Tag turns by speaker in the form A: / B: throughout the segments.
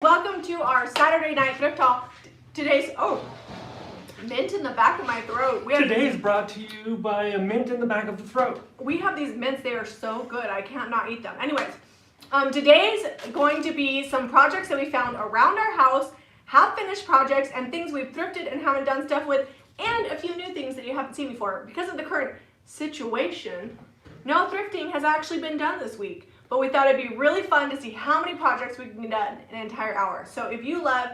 A: Welcome to our Saturday night thrift haul. Today's, mint in the back of my throat.
B: Today's brought to you by a mint in the back of the throat.
A: We have these mints, they are so good. I can't not eat them. Anyways, today's going to be some projects that we found around our house, half-finished projects, and things we've thrifted and haven't done stuff with, and a few new things that you haven't seen before. Because of the current situation, no thrifting has actually been done this week. But we thought it'd be really fun to see how many projects we can get done in an entire hour. So if you love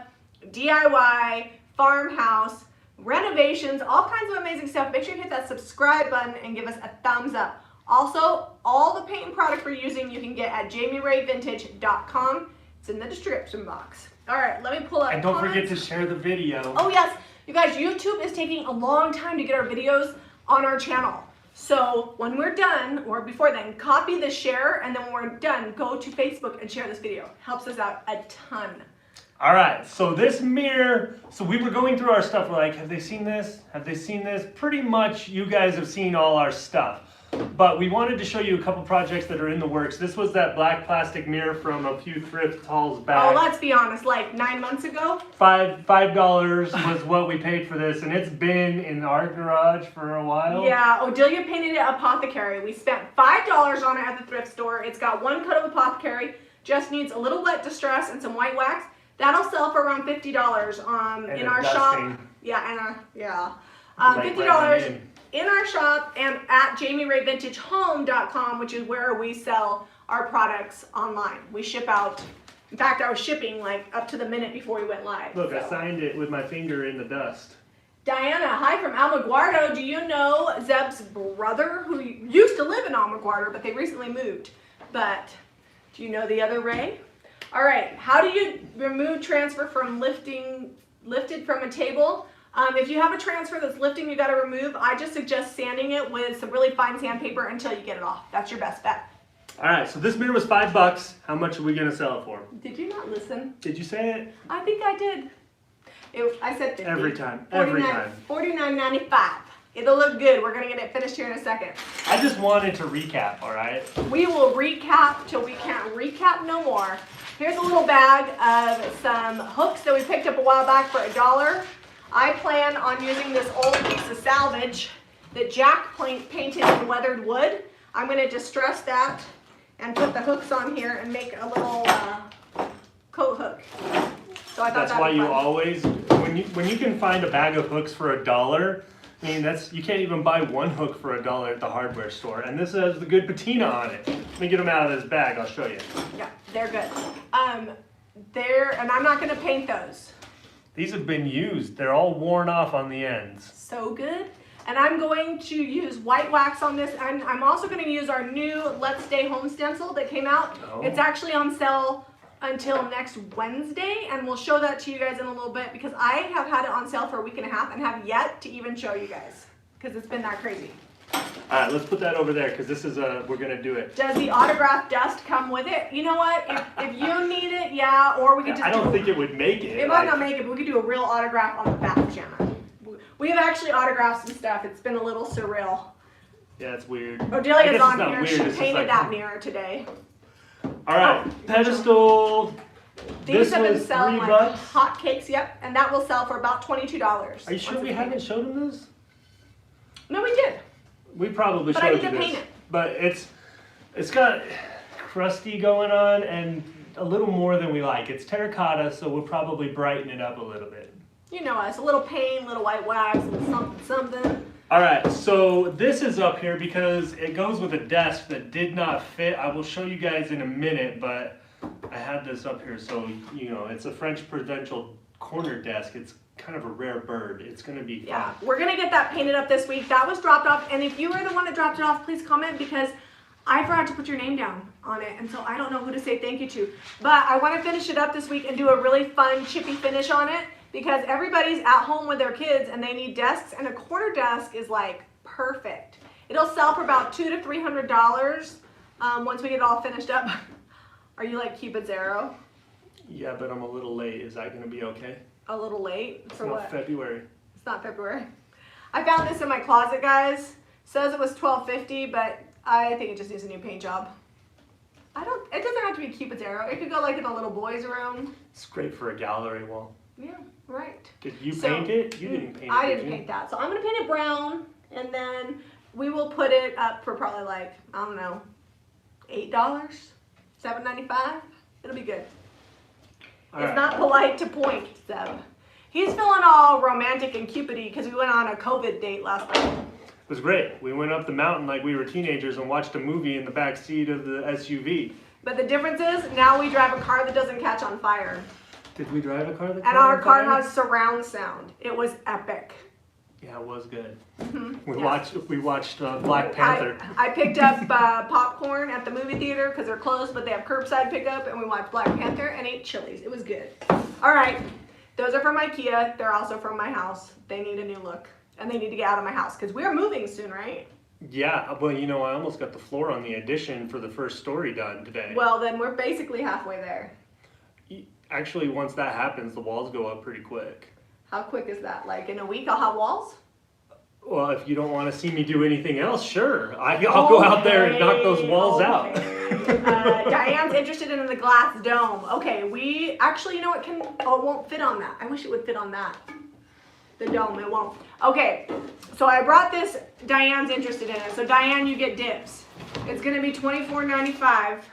A: DIY, farmhouse, renovations, all kinds of amazing stuff, make sure you hit that subscribe button and give us a thumbs up. Also, all the paint and product we're using you can get at jamirayvintage.com. It's in the description box. All right, let me pull up.
B: And don't forget to share the video.
A: Oh yes, you guys, YouTube is taking a long time to get our videos on our channel. So when we're done, or before then, copy the share, and then when we're done, go to Facebook and share this video. Helps us out a ton.
B: All right, so this mirror, so we were going through our stuff, we're like, have they seen this? Have they seen this? Pretty much you guys have seen all our stuff. But we wanted to show you a couple projects that are in the works. This was that black plastic mirror from a few thrift hauls back.
A: Oh, let's be honest, like 9 months ago?
B: $5 was what we paid for this, and it's been in our garage for a while.
A: Yeah, Odelia painted it Apothecary. We spent $5 on it at the thrift store. It's got one coat of Apothecary, just needs a little wet distress and some white wax. That'll sell for around $50 in our shop. Yeah, $50 in our shop and at jamirayvintagehome.com, which is where we sell our products online. We ship out. In fact, I was shipping like up to the minute before we went live.
B: Look, I signed it with my finger in the dust.
A: Diana, hi from Almaguardo. Do you know Zeb's brother who used to live in Almaguardo, but they recently moved? But do you know the other Ray? All right, how do you remove transfer from lifted from a table? If you have a transfer that's lifting, you got to remove. I just suggest sanding it with some really fine sandpaper until you get it off. That's your best bet.
B: All right, so this mirror was $5. How much are we gonna sell it for?
A: Did you not listen?
B: Did you say it?
A: I think I did. I said 50.
B: Every time. Every time.
A: $49.95. It'll look good. We're gonna get it finished here in a second.
B: I just wanted to recap, all right?
A: We will recap till we can't recap no more. Here's a little bag of some hooks that we picked up a while back for $1. I plan on using this old piece of salvage that Jack painted in weathered wood. I'm going to distress that and put the hooks on here and make a little coat hook. So I thought
B: that's why you always, when you can find a bag of hooks for $1, I mean, you can't even buy one hook for $1 at the hardware store. And this has the good patina on it. Let me get them out of this bag. I'll show you.
A: Yeah, they're good. And I'm not going to paint those.
B: These have been used. They're all worn off on the ends.
A: So good. And I'm going to use white wax on this. I'm also going to use our new Let's Stay Home stencil that came out. Oh. It's actually on sale until next Wednesday, and we'll show that to you guys in a little bit because I have had it on sale for a week and a half and have yet to even show you guys because it's been that crazy.
B: All right, let's put that over there because this is we're gonna do it.
A: Does the autograph dust come with it? You know what? If you need it, yeah, or we could just.
B: I don't think it would make it.
A: It might not make it, but we could do a real autograph on the back of Jami. We have actually autographed some stuff. It's been a little surreal.
B: Yeah, it's weird.
A: Odelia's on here. She painted that mirror today.
B: All right, pedestal.
A: These have been selling like hotcakes. Yep, and that will sell for about $22.
B: Are you sure we haven't showed them this?
A: No, we did.
B: We probably showed you this, but it's got crusty going on and a little more than we like. It's terracotta, so we'll probably brighten it up a little bit.
A: You know us, a little paint, little white wax, something.
B: All right, so this is up here because it goes with a desk that did not fit. I will show you guys in a minute, but I had this up here, so you know it's a French Provincial corner desk. It's kind of a rare bird. It's going to be fun.
A: Yeah, we're going to get that painted up this week. That was dropped off, and if you were the one that dropped it off, please comment because I forgot to put your name down on it, and so I don't know who to say thank you to. But I want to finish it up this week and do a really fun chippy finish on it because everybody's at home with their kids and they need desks, and a corner desk is like perfect. It'll sell for about $200 to $300 once we get it all finished up. Are you like Cupid's arrow?
B: Yeah, but I'm a little late. Is that going to be okay?
A: A little late? For what?
B: It's not February.
A: It's not February. I found this in my closet, guys. Says it was $12.50, but I think it just needs a new paint job. It doesn't have to be Cupid's arrow. It could go like in a little boy's room.
B: It's great for a gallery wall.
A: Yeah, right.
B: Did you paint it? You didn't paint it,
A: I
B: did
A: didn't
B: you?
A: paint that. So I'm going to paint it brown, and then we will put it up for probably like, I don't know, $8, $7.95. It'll be good. It's not polite to point, Seb. He's feeling all romantic and cupidy because we went on a COVID date last night.
B: It was great. We went up the mountain like we were teenagers and watched a movie in the back seat of the SUV.
A: But the difference is now we drive a car that doesn't catch on fire.
B: Did we drive a car that
A: And
B: caught
A: our
B: on
A: car
B: fire?
A: has surround sound. It was epic.
B: Yeah, it was good.
A: Mm-hmm.
B: We watched Black Panther.
A: I picked up popcorn at the movie theater because they're closed, but they have curbside pickup, and we watched Black Panther and ate Chili's. It was good. All right, those are from Ikea. They're also from my house. They need a new look, and they need to get out of my house because we're moving soon, right?
B: Yeah, well, you know, I almost got the floor on the addition for the first story done today.
A: Well, then we're basically halfway there.
B: Actually, once that happens, the walls go up pretty quick.
A: How quick is that? Like in a week I'll have walls?
B: Well, if you don't want to see me do anything else, sure. I'll go out there and knock those walls out.
A: Diane's interested in the glass dome. Okay, we actually, you know what, it won't fit on that. I wish it would fit on that. The dome, it won't. Okay, so I brought this, Diane's interested in it. So Diane, you get dibs. It's gonna be $24.95.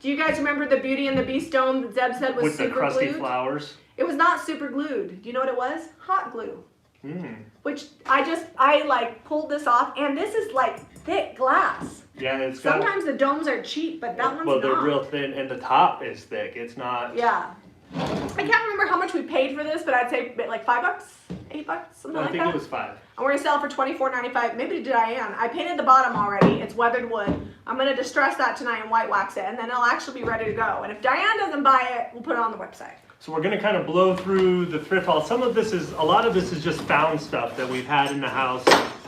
A: Do you guys remember the Beauty and the Beast dome that Zeb said was
B: With
A: super
B: the crusty
A: glued?
B: flowers.
A: It was not super glued. Do you know what it was? Hot glue.
B: Mm.
A: Which I like pulled this off, and this is like thick glass.
B: Yeah, it's got.
A: Sometimes the domes are cheap, but that one's not.
B: Well, they're real thin, and the top is thick. It's not.
A: Yeah. I can't remember how much we paid for this, but I'd say like $5, $8, something
B: I
A: like
B: think
A: that.
B: it was $5.
A: And we're gonna sell it for $24.95. Maybe to Diane. I painted the bottom already. It's weathered wood. I'm gonna distress that tonight and white wax it, and then it'll actually be ready to go. And if Diane doesn't buy it, we'll put it on the website.
B: So we're gonna kind of blow through the thrift haul. A lot of this is just found stuff that we've had in the house,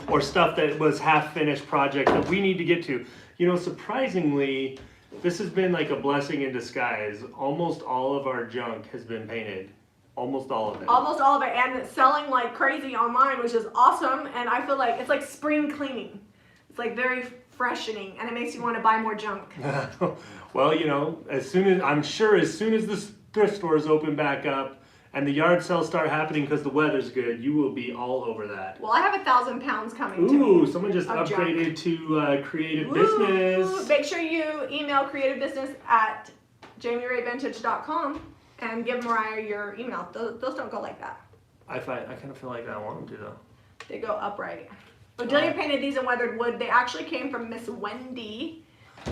B: or stuff that was half-finished project that we need to get to. You know, surprisingly, this has been like a blessing in disguise. Almost all of our junk has been painted. Almost all of it.
A: Almost all of it, and it's selling like crazy online, which is awesome. And I feel like it's like spring cleaning. It's like very freshening, and it makes you want to buy more junk.
B: Well, you know, as soon as this thrift stores open back up and the yard sales start happening because the weather's good, you will be all over that.
A: Well, I have 1,000 pounds coming to me.
B: Ooh, someone just
A: of
B: upgraded to creative
A: Ooh,
B: business.
A: Make sure you email creativebusiness@jamieravintage.com and give Mariah your email. Those don't go like that.
B: I kind of feel like I want them to though.
A: They go upright. Odelia painted these in weathered wood. They actually came from Miss Wendy.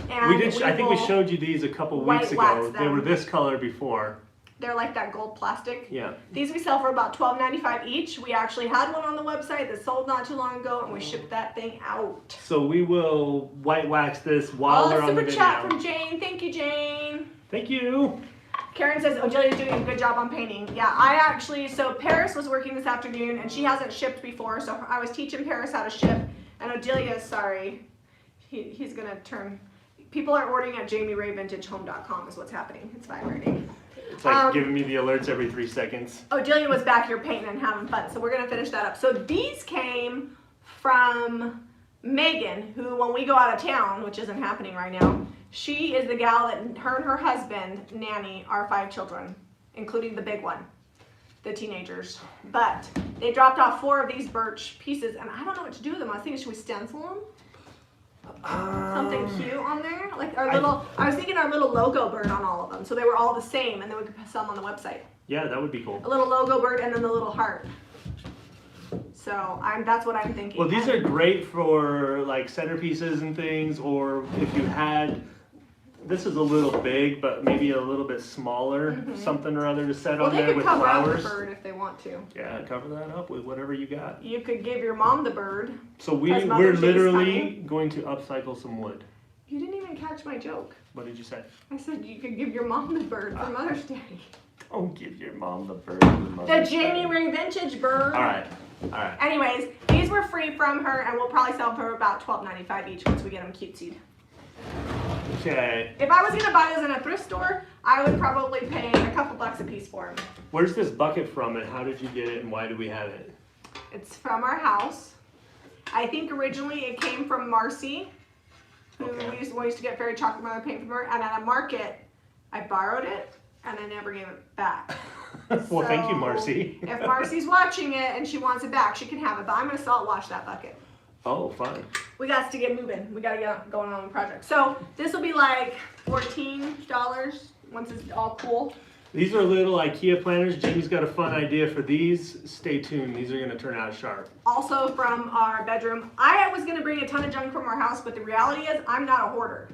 A: And
B: I think we showed you these a couple weeks ago.
A: white wax
B: They were
A: them.
B: this color before.
A: They're like that gold plastic.
B: Yeah.
A: These we sell for about $12.95 each. We actually had one on the website that sold not too long ago, and we shipped that thing out.
B: So we will white wax this while we're on the
A: super
B: video.
A: chat from Jane. Thank you, Jane.
B: Thank you.
A: Karen says Odelia's doing a good job on painting. Yeah, so Paris was working this afternoon, and she hasn't shipped before, so I was teaching Paris how to ship, and Odelia, sorry, he's gonna turn. People are ordering at JamiRayVintageHome.com is what's happening. It's vibrating.
B: It's like giving me the alerts every 3 seconds.
A: Odelia was back here painting and having fun, so we're gonna finish that up. So these came from Megan, who when we go out of town, which isn't happening right now, she is the gal that her and her husband nanny our 5 children, including the big one, the teenagers. But they dropped off 4 of these birch pieces, and I don't know what to do with them. I was thinking, should we stencil them? Something cute on there, like our little. I was thinking our little logo bird on all of them, so they were all the same, and then we could sell them on the website.
B: Yeah, that would be cool.
A: A little logo bird and then the little heart. So that's what I'm thinking.
B: Well, these are great for like centerpieces and things, or if you had. This is a little big, but maybe a little bit smaller, something or other to set on there with flowers.
A: Well, they could cover up the bird if they want to.
B: Yeah, cover that up with whatever you got.
A: You could give your mom the bird.
B: So we're literally going to upcycle some wood.
A: You didn't even catch my joke.
B: What did you say?
A: I said you could give your mom the bird for Mother's Day.
B: Don't give your mom the bird for Mother's
A: The Jami Ray Vintage bird.
B: All right.
A: Anyways, these were free from her, and we'll probably sell them for about $12.95 each once we get them cutesied.
B: Okay.
A: If I was gonna buy those in a thrift store, I would probably pay a couple bucks a piece for them.
B: Where's this bucket from, and how did you get it, and why do we have it?
A: It's from our house. I think originally it came from Marcy, who we used to get fairy chocolate mother paint from her, and at a market, I borrowed it, and I never gave it back.
B: Well, thank you,
A: So,
B: Marcy.
A: If Marcy's watching it and she wants it back, she can have it, but I'm gonna salt wash that bucket.
B: Oh, fun.
A: We got to get moving. We got to get going on the project. So this will be like $14 once it's all cool.
B: These are little Ikea planners. Jamie's got a fun idea for these. Stay tuned. These are going to turn out sharp.
A: Also from our bedroom. I was going to bring a ton of junk from our house, but the reality is I'm not a hoarder.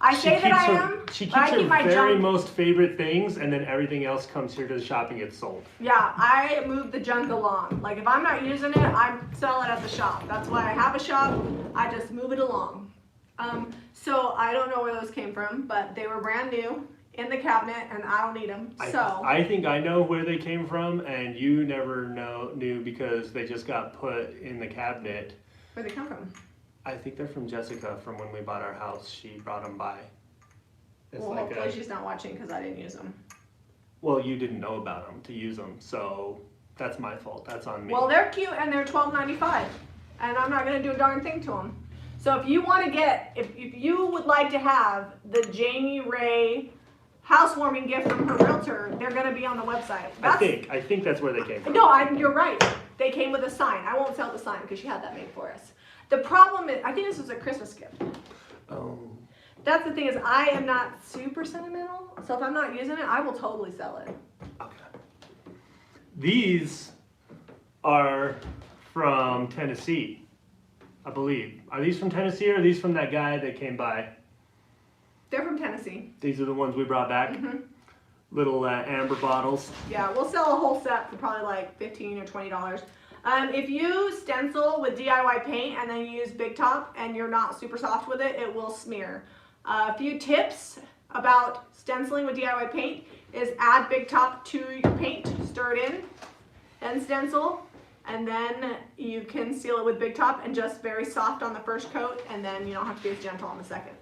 A: I say that I am,
B: She
A: but I
B: keeps
A: keep
B: her
A: my
B: very
A: junk.
B: most favorite things, and then everything else comes here to the shop and gets sold.
A: Yeah, I move the junk along. Like if I'm not using it, I sell it at the shop. That's why I have a shop. I just move it along. So I don't know where those came from, but they were brand new in the cabinet, and I don't need them. So
B: I think I know where they came from, and you never knew because they just got put in the cabinet.
A: where'd they come from?
B: I think they're from Jessica from when we bought our house. She brought them by. It's
A: Well,
B: like
A: hopefully she's not watching because I didn't use them.
B: well, you didn't know about them to use them, so that's my fault. That's on me.
A: Well, they're cute and they're $12.95, and I'm not gonna do a darn thing to them. So if you want to get, if you would like to have the Jamie Ray housewarming gift from her realtor, they're gonna be on the website.
B: I think that's where they came from.
A: No, you're right. They came with a sign. I won't sell the sign because she had that made for us. The problem is, I think this was a Christmas gift.
B: Oh.
A: That's the thing is, I am not super sentimental, so if I'm not using it, I will totally sell it.
B: Okay. These are from Tennessee, I believe. Are these from Tennessee or are these from that guy that came by?
A: They're from Tennessee.
B: These are the ones we brought back.
A: Mm-hmm.
B: Little amber bottles.
A: Yeah, we'll sell a whole set for probably like $15 or $20. If you stencil with DIY paint and then you use Big Top and you're not super soft with it, it will smear. A few tips about stenciling with DIY paint is add Big Top to your paint, stir it in, then stencil, and then you can seal it with Big Top and just very soft on the first coat, and then you don't have to be as gentle on the second.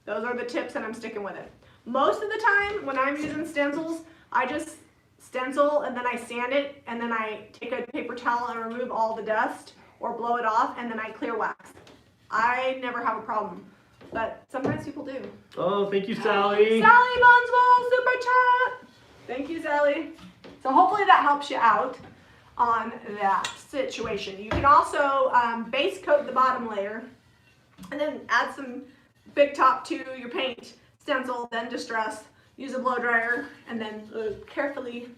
A: Those are the tips, and I'm sticking with it. Most of the time when I'm using stencils, I just stencil and then I sand it, and then I take a paper towel and remove all the dust or blow it off, and then I clear wax. I never have a problem, but sometimes people do.
B: Oh, thank you, Sally.
A: Sally Bonswell, super chat. Thank you, Sally. So hopefully that helps you out on that situation. You can also base coat the bottom layer and then add some Big Top to your paint, stencil, then distress, use a blow dryer, and then carefully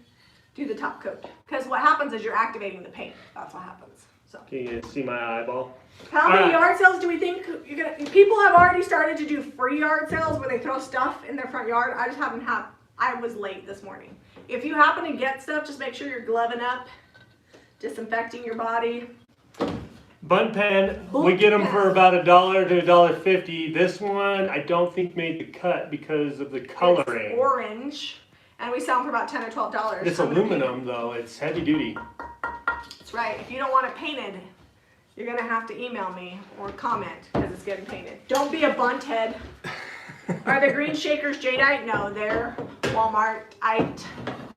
A: do the top coat. Because what happens is you're activating the paint. That's what happens. So,
B: Can you see my eyeball?
A: how many yard sales do we think you're gonna? People have already started to do free yard sales where they throw stuff in their front yard. I just haven't had. I was late this morning. If you happen to get stuff, just make sure you're gloving up, disinfecting your body.
B: Bun pen, we get them for about $1 to $1.50. This one I don't think made the cut because of the coloring.
A: It's orange, and we sell them for about $10 or $12.
B: It's aluminum though. It's heavy duty.
A: That's right. If you don't want it painted, you're gonna have to email me or comment because it's getting painted. Don't be a bunt head. Are the green shakers jadeite? No, they're Walmart-ite.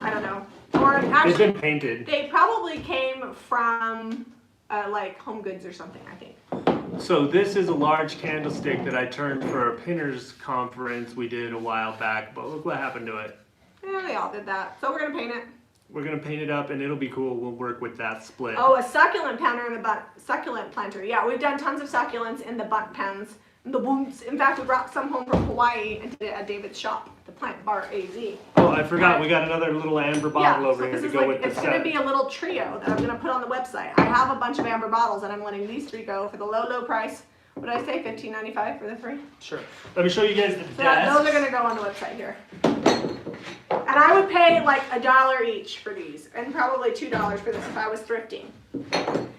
A: I don't know. Or
B: They've
A: actually,
B: been painted.
A: they probably came from like Home Goods or something, I think.
B: So this is a large candlestick that I turned for a pinners conference we did a while back, but look what happened to it.
A: Yeah, they all did that. So we're gonna paint it.
B: We're gonna paint it up and it'll be cool. We'll work with that split.
A: Oh, a succulent planter and a succulent planter. Yeah, we've done tons of succulents in the bunt pens. The booms. In fact, we brought some home from Hawaii and did it at David's shop, the Plant Bar AZ.
B: Oh, I forgot. We got another little amber bottle over
A: so
B: here
A: this
B: to
A: is
B: go
A: like,
B: with the
A: it's gonna
B: set.
A: be a little trio that I'm gonna put on the website. I have a bunch of amber bottles and I'm letting these three go for the low price. What did I say? $15.95 for the three?
B: Sure. Let me show you guys the
A: So
B: desk.
A: those are gonna go on the website here. And I would pay like $1 each for these, and probably $2 for this if I was thrifting.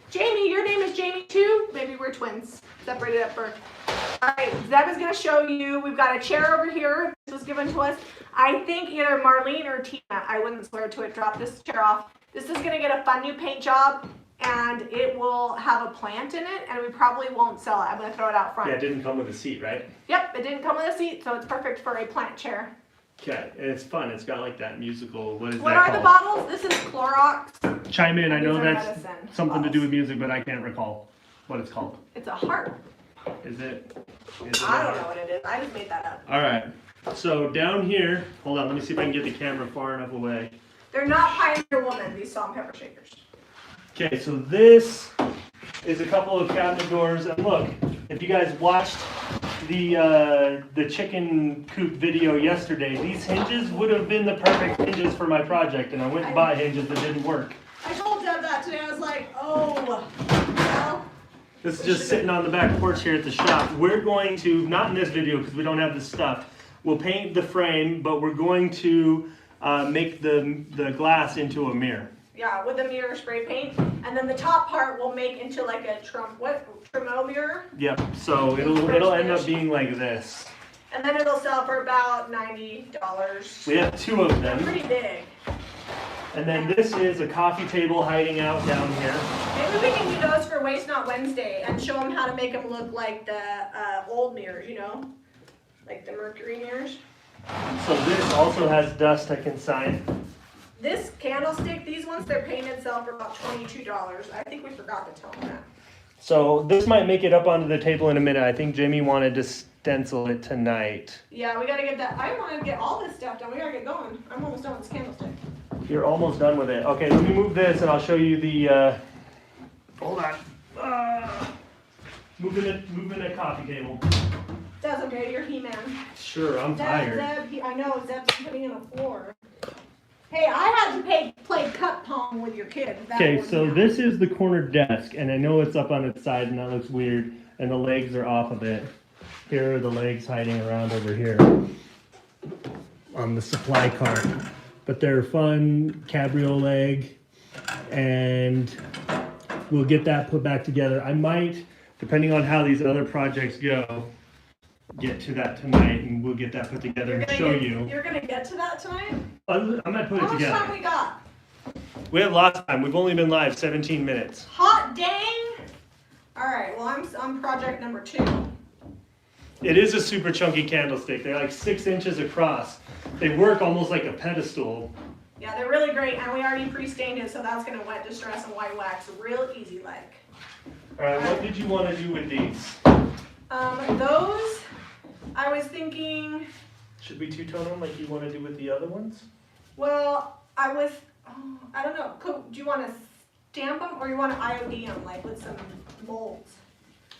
A: Jamie, your name is Jamie too? Maybe we're twins. Separated at birth. Alright, Zeb is gonna show you. We've got a chair over here. This was given to us. I think either Marlene or Tina, I wouldn't swear to it, drop this chair off. This is gonna get a fun new paint job, and it will have a plant in it, and we probably won't sell it. I'm gonna throw it out front.
B: Yeah, it didn't come with a seat, right?
A: Yep, it didn't come with a seat, so it's perfect for a plant chair.
B: Okay, and it's fun. It's got like that musical, what is
A: What
B: that
A: are the
B: called?
A: bottles? This is Clorox.
B: Chime in. I know
A: These are
B: that's
A: medicine
B: something to do
A: bottles.
B: with music, but I can't recall what it's called.
A: It's a heart.
B: Is it?
A: I don't know what it is. I just made that up.
B: All right. So down here, hold on, let me see if I can get the camera far enough away.
A: They're not Pioneer Woman, these salt and pepper shakers.
B: Okay, so this is a couple of cabinet doors, and look, if you guys watched the chicken coop video yesterday, these hinges would have been the perfect hinges for my project, and I went and bought hinges that didn't work.
A: I told Deb that today. I was like, oh, well.
B: This is just sitting on the back porch here at the shop. We're going to, not in this video because we don't have the stuff, we'll paint the frame, but we're going to make the glass into a mirror.
A: Yeah, with a mirror spray paint, and then the top part we'll make into like a Tremo mirror.
B: Yep. So it'll end up being like this.
A: And then it'll sell for about $90.
B: We have two of them.
A: They're pretty big.
B: And then this is a coffee table hiding out down here.
A: Maybe we can do those for Waste Not Wednesday and show them how to make them look like the old mirrors, you know, like the mercury mirrors.
B: So this also has dust I can sign.
A: This candlestick, these ones, they're painted sell for about $22. I think we forgot to tell them that.
B: So this might make it up onto the table in a minute. I think Jami wanted to stencil it tonight.
A: Yeah, we gotta get that. I want to get all this stuff done. We gotta get going. I'm almost done with this candlestick.
B: You're almost done with it. Okay, let me move this and I'll show you the, hold on. Moving a coffee table.
A: That's okay, you're He-Man.
B: Sure, I'm tired.
A: I know, Zeb's putting in a floor. Hey, I had to play cup pong with your kid.
B: Okay, so this is the corner desk, and I know it's up on its side, and that looks weird, and the legs are off of it. Here are the legs hiding around over here on the supply cart. But they're fun cabriole leg, and we'll get that put back together. I might, depending on how these other projects go, get to that tonight, and we'll get that put together and show you.
A: You're gonna get to that tonight?
B: I might put it together.
A: How much time we got?
B: We have lots of time. We've only been live 17 minutes.
A: Hot dang! All right, well, I'm project number 2.
B: It is a super chunky candlestick. They're like 6 inches across. They work almost like a pedestal.
A: Yeah, they're really great, and we already pre-stained it, so that's gonna wet distress and white wax real easy like.
B: All right, what did you want to do with these?
A: Those, I was thinking.
B: Should we two-tone them like you want to do with the other ones?
A: Well, I don't know. Do you want to stamp them or you want to IOD them, like with some molds?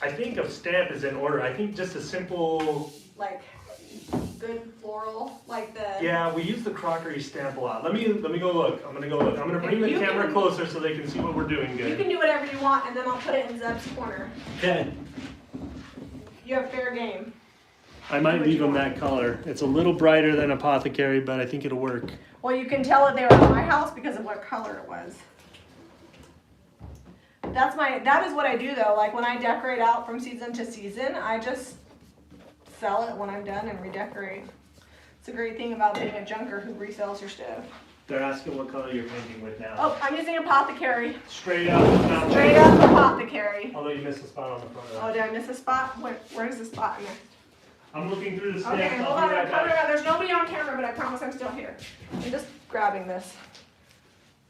B: I think a stamp is in order. I think just a simple...
A: Like good floral, like the...
B: Yeah, we use the crockery stamp a lot. Let me go look. I'm gonna go look. I'm gonna bring the camera closer so they can see what we're doing good.
A: You can do whatever you want, and then I'll put it in Zeb's corner.
B: Okay.
A: You have fair game.
B: I might leave them that color. It's a little brighter than Apothecary, but I think it'll work.
A: Well, you can tell that they were at my house because of what color it was. That is what I do though. Like when I decorate out from season to season, I just sell it when I'm done and redecorate. It's a great thing about being a junker who resells your stuff.
B: They're asking what color you're painting with now.
A: Oh, I'm using Apothecary.
B: Straight up.
A: Straight up Apothecary.
B: Although you missed a spot on the front of that.
A: Oh, did I miss a spot? Where's the spot in there?
B: I'm looking through the stamps.
A: Okay, hold on. There's nobody on camera, but I promise I'm still here. I'm just grabbing this.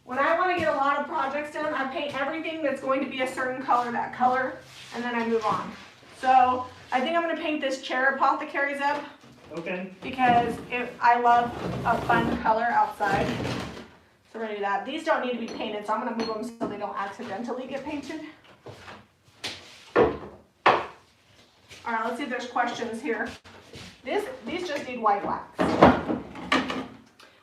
A: When I want to get a lot of projects done, I paint everything that's going to be a certain color, that color, and then I move on. So I think I'm going to paint this chair Apothecary Zeb.
B: Okay.
A: Because I love a fun color outside. So we're going to do that. These don't need to be painted, so I'm going to move them so they don't accidentally get painted. All right, let's see if there's questions here. These just need white wax.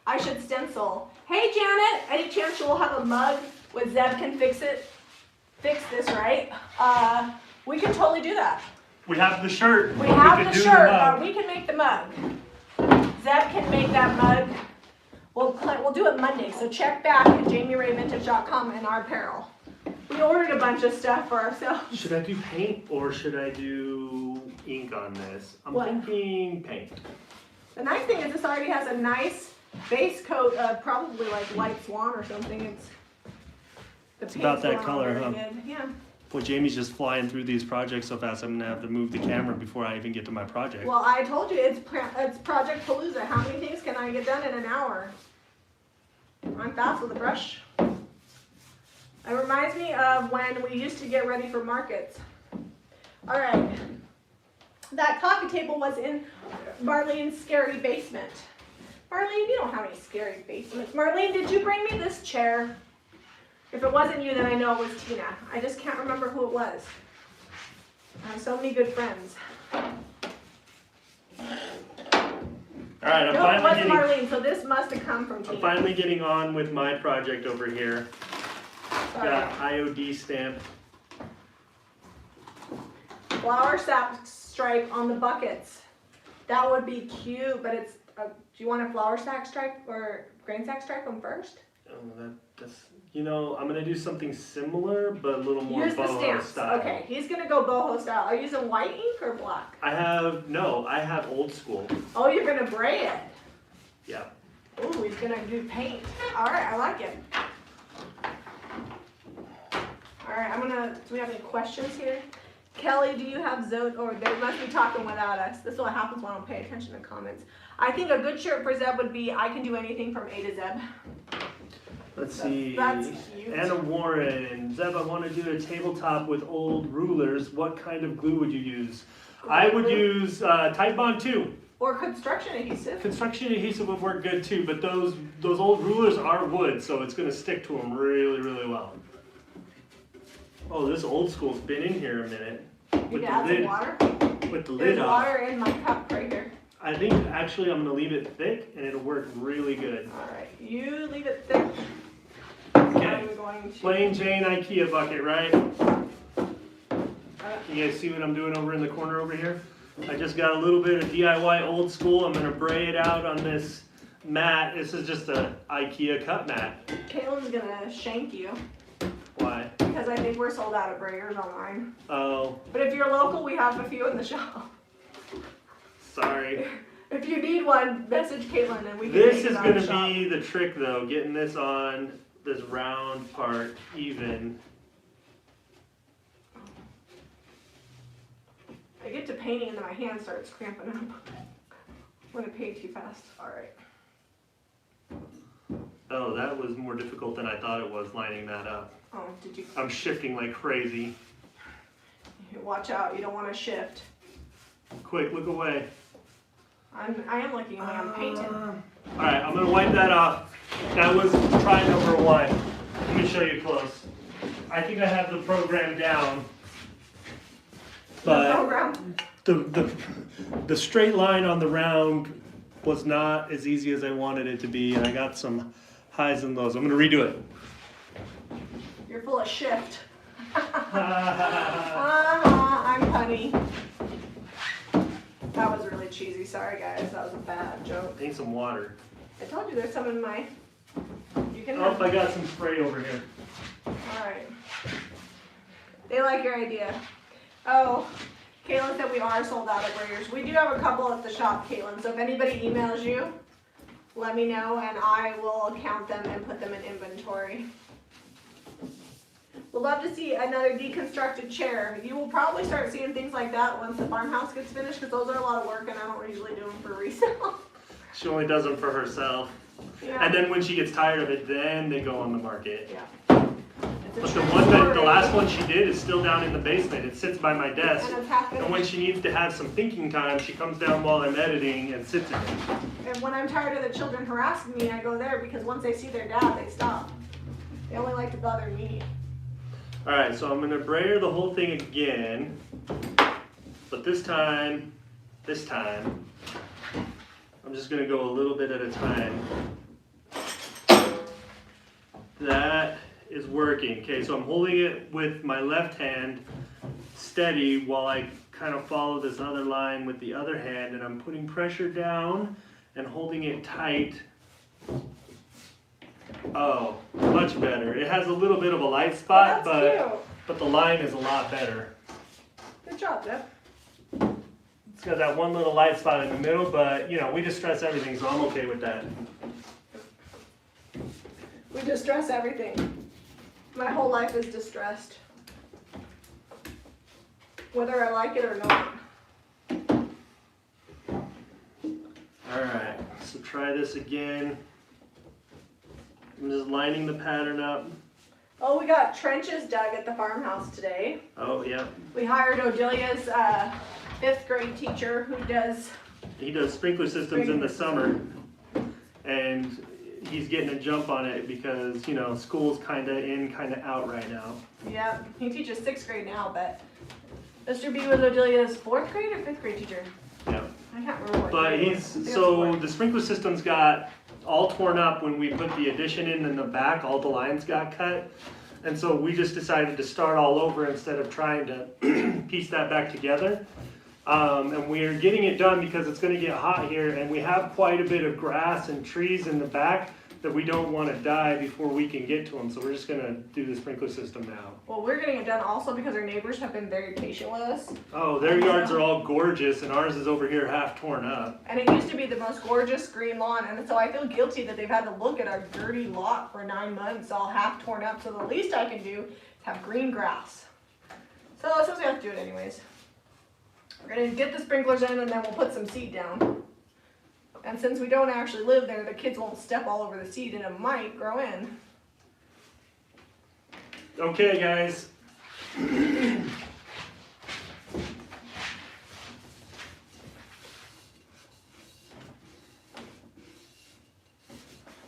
A: I should stencil. Hey, Janet, any chance you will have a mug with Zeb can fix this, right? We can totally do that.
B: We have the shirt.
A: We have the shirt, but we can make the mug. Zeb can make that mug. We'll do it Monday, so check back at JamiRayVintage.com in our apparel. We ordered a bunch of stuff for ourselves.
B: Should I do paint or should I do ink on this? I'm thinking paint.
A: The nice thing is this already has a nice base coat of probably like white swan or something.
B: It's about that color, huh?
A: Good. Yeah.
B: Boy, Jamie's just flying through these projects so fast, I'm gonna have to move the camera before I even get to my project.
A: Well, I told you, it's Project-Palooza. How many things can I get done in an hour? I'm fast with a brush. It reminds me of when we used to get ready for markets. All right. That coffee table was in, Marlene's scary basement. Marlene, you don't have any scary basements. Marlene, did you bring me this chair? If it wasn't you, then I know it was Tina. I just can't remember who it was. I have so many good friends.
B: All right,
A: No, it wasn't Marlene, so this must have come from Tina.
B: I'm finally getting on with my project over here.
A: Sorry.
B: Got IOD stamp.
A: Flower sack stripe on the buckets. That would be cute, but it's, do you want a flower sack stripe or grain sack stripe them first?
B: Oh, that's, you know, I'm gonna do something similar, but a little more
A: Use the
B: boho
A: stamps.
B: style.
A: Okay, he's gonna go boho style. Are you using white ink or black?
B: I have old school.
A: Oh, you're gonna bray it.
B: Yeah.
A: Ooh, he's gonna do paint. All right, I like it. All right, do we have any questions here? Kelly, do you have Zod, or they must be talking without us. This is what happens when I don't pay attention to comments. I think a good shirt for Zeb would be, I can do anything from A to Z.
B: Let's see.
A: That's cute.
B: Anna Warren. Zeb, I want to do a tabletop with old rulers. What kind of glue would you use? I would use Tite Bond 2.
A: Or construction adhesive.
B: Construction adhesive would work good too, but those old rulers are wood, so it's going to stick to them really, really well. Oh, this old school's been in here a minute.
A: You can add some water.
B: With the lid
A: There's
B: off.
A: water in my cup right here.
B: I think actually I'm going to leave it thick and it'll work really good.
A: Alright, you leave it thick.
B: Okay.
A: I'm going to...
B: Plain Jane Ikea bucket, right? You guys see what I'm doing over in the corner over here? I just got a little bit of DIY old school. I'm going to bray it out on this mat. This is just a Ikea cut mat.
A: Caitlin's gonna shank you.
B: Why?
A: Because I think we're sold out of brayers online.
B: Oh,
A: But if you're local, we have a few in the shop.
B: sorry.
A: If you need one, message Caitlin and we can
B: This
A: make
B: is
A: it out
B: going
A: of
B: to
A: the shop.
B: be the trick though, getting this on this round part even.
A: I get to painting and then my hand starts cramping up. When I paint too fast. Alright.
B: Oh, that was more difficult than I thought it was lining that up.
A: Oh, did you...
B: I'm shifting like crazy.
A: Watch out, you don't want to shift.
B: Quick, look away.
A: I am looking when I'm painting.
B: Alright, I'm going to wipe that off. That was try number 1. Let me show you close. I think I have the program down. But the straight line on the round was not as easy as I wanted it to be, and I got some highs and lows. I'm going to redo it.
A: You're full of shift. I'm punny. That was really cheesy. Sorry, guys. That was a bad joke.
B: Need some water.
A: I told you there's some in my... You can
B: Oh, if I got some spray over here.
A: Alright. They like your idea. Oh, Caitlin said we are sold out of brayers. We do have a couple at the shop, Caitlin. So if anybody emails you, let me know and I will count them and put them in inventory. We'll love to see another deconstructed chair. You will probably start seeing things like that once the farmhouse gets finished because those are a lot of work and I don't usually do them for resale.
B: She only does them for herself.
A: Yeah.
B: And then when she gets tired of it, then they go on the market.
A: Yeah.
B: But the last one she did is still down in the basement. It sits by my desk.
A: And it's half
B: And when
A: finished.
B: she needs to have some thinking time, she comes down while I'm editing and sits in it.
A: And when I'm tired of the children harassing me, I go there because once they see their dad, they stop. They only like to bother me.
B: Alright, so I'm going to brayer the whole thing again. But this time, I'm just going to go a little bit at a time. That is working. Okay, so I'm holding it with my left hand steady while I kind of follow this other line with the other hand, and I'm putting pressure down and holding it tight. Oh, much better. It has a little bit of a light spot,
A: Oh,
B: but the line is a lot better.
A: good job, Jeff.
B: It's got that one little light spot in the middle, but you know, we distress everything, so I'm okay with that.
A: We distress everything. My whole life is distressed. Whether I like it or not.
B: Alright, so try this again. I'm just lining the pattern up.
A: Oh, we got trenches dug at the farmhouse today.
B: Oh, yeah.
A: We hired Odelia's 5th grade teacher who does
B: he does sprinkler systems in the summer, and he's getting a jump on it because, you know, school's kind of in, kind of out right now.
A: Yep, he teaches 6th grade now, but Mr. B was Odelia's 4th grade or 5th grade teacher?
B: Yeah.
A: I can't remember what.
B: But the sprinkler system's got all torn up when we put the addition in the back, all the lines got cut. And so we just decided to start all over instead of trying to piece that back together. And we're getting it done because it's gonna get hot here, and we have quite a bit of grass and trees in the back that we don't want to die before we can get to them. So we're just gonna do the sprinkler system now.
A: Well, we're getting it done also because our neighbors have been very patient with us.
B: Oh, their yards are all gorgeous, and ours is over here half torn up.
A: And it used to be the most gorgeous green lawn, and so I feel guilty that they've had to look at our dirty lot for 9 months, all half torn up. So the least I can do is have green grass. So that's what we have to do it anyways. We're gonna get the sprinklers in, and then we'll put some seed down. And since we don't actually live there, the kids won't step all over the seed, and it might grow in.
B: Okay, guys.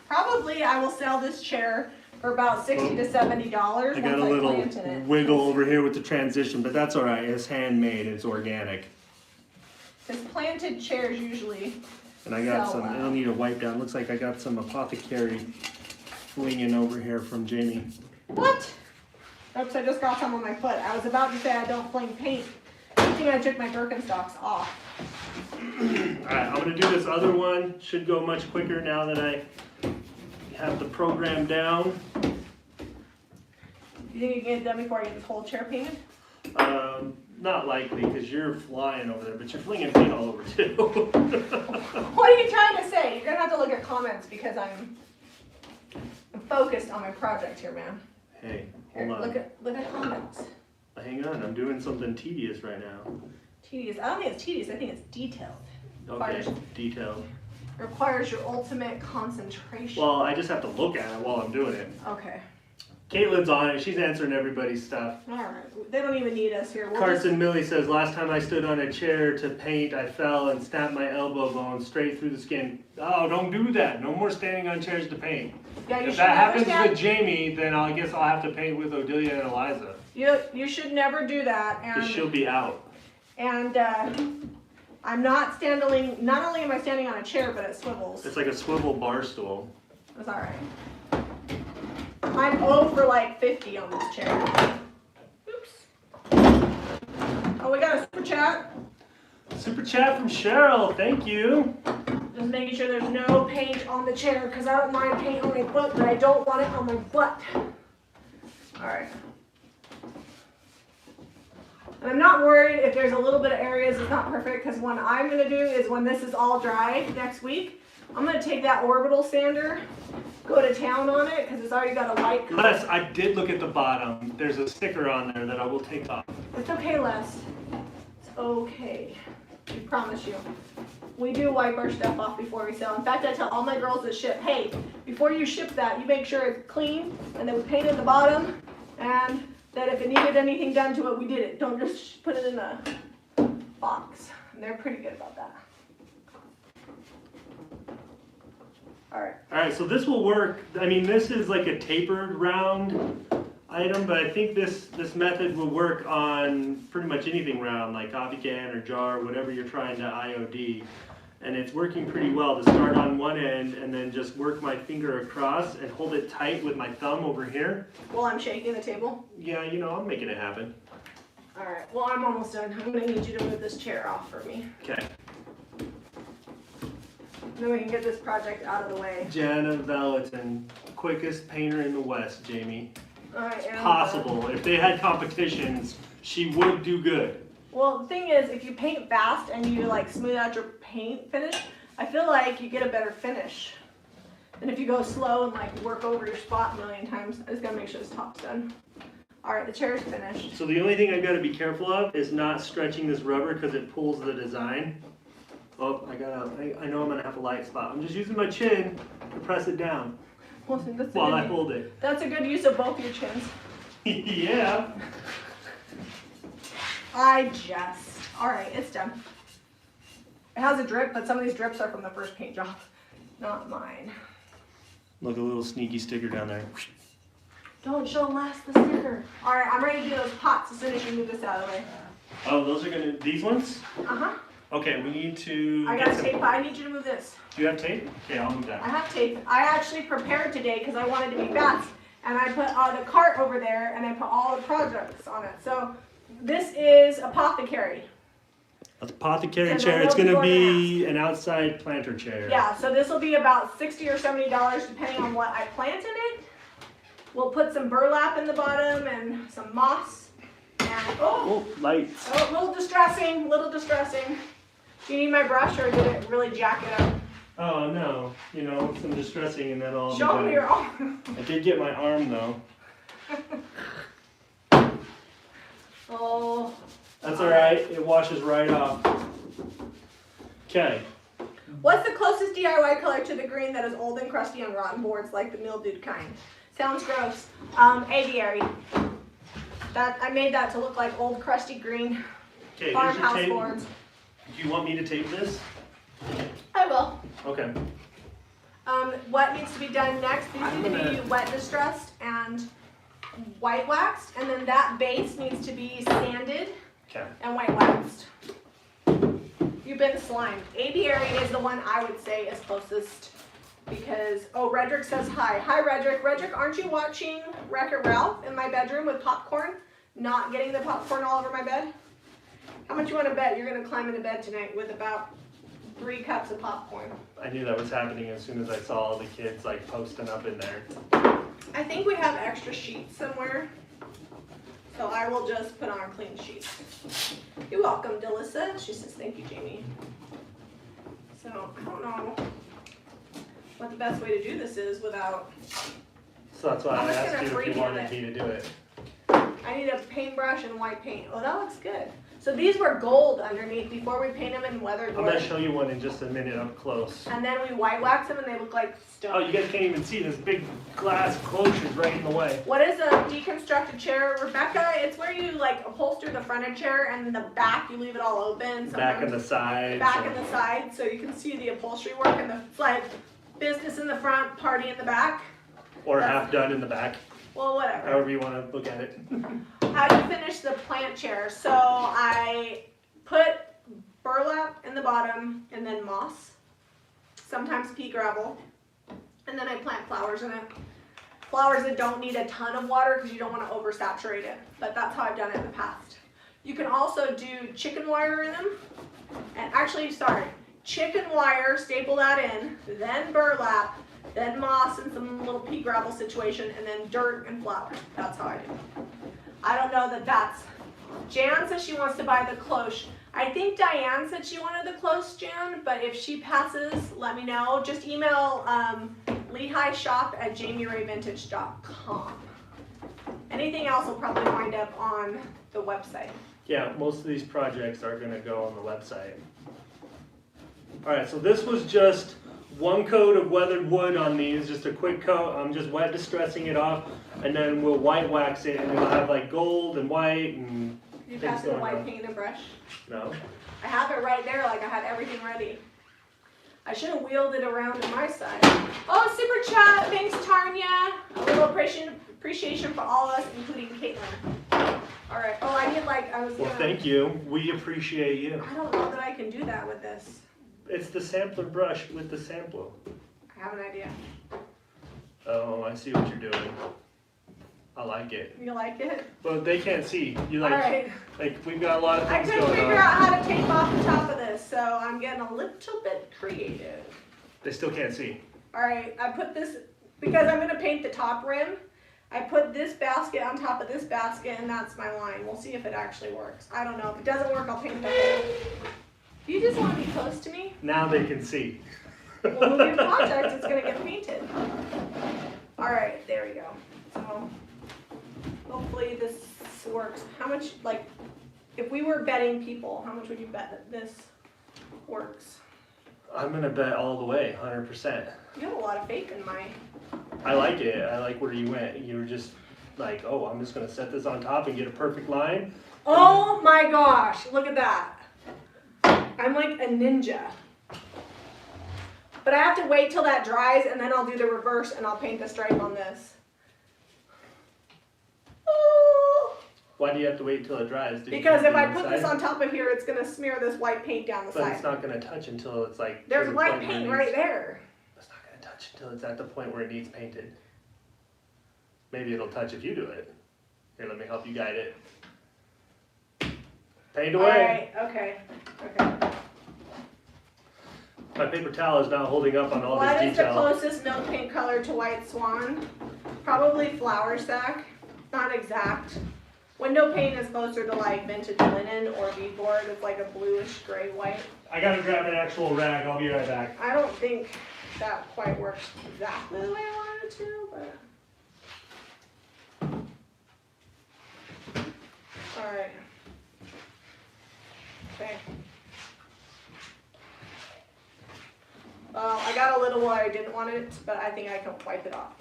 A: Probably I will sell this chair for about $60 to $70
B: I got a
A: once
B: little
A: plant in it.
B: wiggle over here with the transition, but that's all right. It's handmade. It's organic.
A: Because planted chairs usually.
B: And I got
A: So,
B: some. I'll need a wipe down. Looks like I got some Apothecary flinging over here from Jami.
A: What? Oops, I just got some on my foot. I was about to say I don't fling paint. I think I took my Birkenstocks off.
B: Alright, I'm gonna do this other one. Should go much quicker now that I have the program down.
A: You think you can get it done before I get this whole chair painted?
B: Not likely, because you're flying over there, but you're flinging paint all over too.
A: What are you trying to say? You're gonna have to look at comments because I'm focused on my project here, man.
B: Hey,
A: Here,
B: hold on.
A: look at comments.
B: Hang on, I'm doing something tedious right now.
A: Tedious. I don't think it's tedious. I think it's detailed.
B: Okay, detailed.
A: Requires your ultimate concentration.
B: Well, I just have to look at it while I'm doing it.
A: Okay.
B: Caitlin's on it. She's answering everybody's stuff.
A: All right. They don't even need us here. We'll
B: Carson Millie says, last time I stood on a chair to paint, I fell and snapped my elbow bone straight through the skin. Oh, don't do that. No more standing on chairs to paint.
A: Yeah,
B: If that happens with Jami, then I guess I'll have to paint with Odelia and Eliza.
A: You should never do that.
B: Because she'll be out.
A: And I'm not standing. Not only am I standing on a chair, but it swivels.
B: It's like a swivel bar stool.
A: That's all right. I'm 0 for like 50 on this chair. Oops. Oh, we got a super chat.
B: Super chat from Cheryl. Thank you.
A: Just making sure there's no paint on the chair because I don't mind paint on my foot, but I don't want it on my butt. All right. And I'm not worried if there's a little bit of areas it's not perfect because what I'm going to do is when this is all dry next week, I'm going to take that orbital sander, go to town on it because it's already got a light color.
B: Les, I did look at the bottom. There's a sticker on there that I will take off.
A: It's okay, Les. It's okay. We promise you. We do wipe our stuff off before we sell. In fact, I tell all my girls that ship, hey, before you ship that, you make sure it's clean and then we painted the bottom and that if it needed anything done to it, we did it. Don't just put it in a box. And they're pretty good about that.
B: Alright, so this will work. I mean, this is like a tapered round item, but I think this method will work on pretty much anything round, like coffee can or jar, whatever you're trying to IOD. And it's working pretty well to start on one end and then just work my finger across and hold it tight with my thumb over here.
A: While I'm shaking the table?
B: Yeah, you know, I'm making it happen.
A: Alright, well I'm almost done. I'm going to need you to move this chair off for me.
B: Okay.
A: Then we can get this project out of the way.
B: Jana Valentin, quickest painter in the West, Jami.
A: I am
B: Possible. If they had competitions, she would do good.
A: Well, the thing is, if you paint fast and you like smooth out your paint finish, I feel like you get a better finish than if you go slow and like work over your spot a million times. I just gotta make sure this top's done. All right, the chair's finished.
B: So the only thing I've got to be careful of is not stretching this rubber because it pulls the design. Oh, I know I'm gonna have a light spot. I'm just using my chin to press it down
A: Well,
B: while I hold it.
A: That's a good use of both your chins.
B: Yeah.
A: All right, it's done. It has a drip, but some of these drips are from the first paint job, not mine.
B: Look, a little sneaky sticker down there.
A: Don't show Les the sticker. All right, I'm ready to do those pots as soon as you move this out of the way.
B: Oh, those are gonna, these ones?
A: Uh-huh.
B: Okay, we need to
A: I
B: get
A: got
B: some,
A: tape, I need you to move this.
B: do you have tape? Okay, I'll move
A: I
B: that.
A: have tape. I actually prepared today because I wanted to be fast. And I put the cart over there and I put all the projects on it. So this is Apothecary.
B: Apothecary
A: And
B: Chair,
A: then
B: it's
A: they'll
B: gonna
A: be
B: be an outside planter chair.
A: Yeah, so this will be about $60 or $70 depending on what I plant in it. We'll put some burlap in the bottom and some moss. And
B: Oh, lights.
A: a little distressing, Do you need my brush or did it really jack it up?
B: Oh no, you know, some distressing and then all.
A: Show me your arm.
B: I did get my arm though.
A: Oh.
B: That's alright, it washes right off. Okay.
A: What's the closest DIY color to the green that is old and crusty on rotten boards, like the mildewed kind? Sounds gross. Aviary. I made that to look like old crusty green
B: Okay, here's your
A: farmhouse
B: tape.
A: boards.
B: Do you want me to tape this?
A: I will.
B: Okay.
A: What needs to be done next? These
B: I'm
A: need to be
B: gonna-
A: wet distressed and white waxed, and then that base needs to be sanded
B: Okay.
A: and white waxed. You've been slimed. Aviary is the one I would say is closest because, oh, Redrick says hi. Hi, Redrick. Redrick, aren't you watching Wreck-It Ralph in my bedroom with popcorn? Not getting the popcorn all over my bed? How much you want to bet you're going to climb into bed tonight with about 3 cups of popcorn?
B: I knew that was happening as soon as I saw all the kids like posting up in there.
A: I think we have extra sheets somewhere. So I will just put on clean sheets. You're welcome, Delissa. She says, thank you, Jamie. So I don't know what the best way to do this is without,
B: So that's why
A: I'm
B: I
A: just
B: asked
A: gonna
B: you if you
A: freehand
B: wanted
A: it.
B: me to do it.
A: I need a paintbrush and white paint. Oh, that looks good. So these were gold underneath before we paint them in weathered
B: I'm gonna
A: wood.
B: show you one in just a minute up close.
A: And then we white wax them and they look like
B: Oh,
A: stone.
B: you guys can't even see this big glass closure's right in the way.
A: What is a deconstructed chair, Rebecca? It's where you like upholster the front of chair and the back you leave it all open.
B: Back and the sides.
A: Back and the side, so you can see the upholstery work, and it's like business in the front, party in the back.
B: Or half done in the back.
A: Well, whatever.
B: However you want to look at it.
A: How do you finish the plant chair? So I put burlap in the bottom and then moss, sometimes pea gravel, and then I plant flowers in it. Flowers that don't need a ton of water because you don't want to oversaturate it, but that's how I've done it in the past. You can also do chicken wire in them, and actually, sorry, chicken wire, staple that in, then burlap, then moss and some little pea gravel situation, and then dirt and flowers. That's how I do it. I don't know that that's, Jan says she wants to buy the cloche. I think Diane said she wanted the cloche, Jan, but if she passes, let me know. Just email Lehi shop@jamierayvintage.com. Anything else will probably wind up on the website.
B: Yeah, most of these projects are gonna go on the website. Alright, so this was just one coat of weathered wood on these, just a quick coat. I'm just wet distressing it off, and then we'll white wax it, and it'll have like gold and white and
A: You
B: things
A: pass the
B: going
A: white
B: on.
A: paint and brush.
B: No.
A: I have it right there, like I had everything ready. I should have wheeled it around to my side. Oh, super chat! Thanks, Tarnia. A little appreciation for all of us, including Caitlin. All right. Oh, I need like I was.
B: Well,
A: gonna,
B: thank you. We appreciate you.
A: I don't know that I can do that with this.
B: It's the sampler brush with the sampler.
A: I have an idea.
B: Oh, I see what you're doing. I like it.
A: You like it?
B: But they can't see. You
A: All
B: like,
A: right.
B: like we've got a lot of
A: I
B: things
A: couldn't
B: going
A: figure
B: on.
A: out how to tape off the top of this, so I'm getting a little bit creative.
B: They still can't see.
A: All right, I put this, because I'm gonna paint the top rim, I put this basket on top of this basket, and that's my line. We'll see if it actually works. I don't know. If it doesn't work, I'll paint the whole. You just want to be close to me?
B: Now they can see.
A: Well, move your project, it's gonna get painted. All right, there we go. So, hopefully this works. How much, like, if we were betting people, how much would you bet that this works?
B: I'm gonna bet all the way, 100%.
A: You have a lot of faith in my.
B: I like it. I like where you went. You were just like, oh, I'm just gonna set this on top and get a perfect line.
A: Oh my gosh, look at that. I'm like a ninja. But I have to wait till that dries and then I'll do the reverse and I'll paint the stripe on this. Oh.
B: Why do you have to wait till it dries?
A: Because if I put this on top of here, it's going to smear this white paint down the side.
B: But it's not going to touch until it's like...
A: There's white paint right there.
B: It's not going to touch until it's at the point where it needs painted. Maybe it'll touch if you do it. Here, let me help you guide it. Paint away.
A: Alright, okay.
B: My paper towel is not holding up on all
A: What
B: this
A: is the
B: detail.
A: closest milk paint color to white swan? Probably flour sack. Not exact. Window paint is closer to like vintage linen or beadboard. It's like a bluish gray white.
B: I gotta grab an actual rag. I'll be right back.
A: I don't think that quite works exactly the way I wanted it to, but. Alright. Okay. Well, I got a little where I didn't want it, but I think I can wipe it off.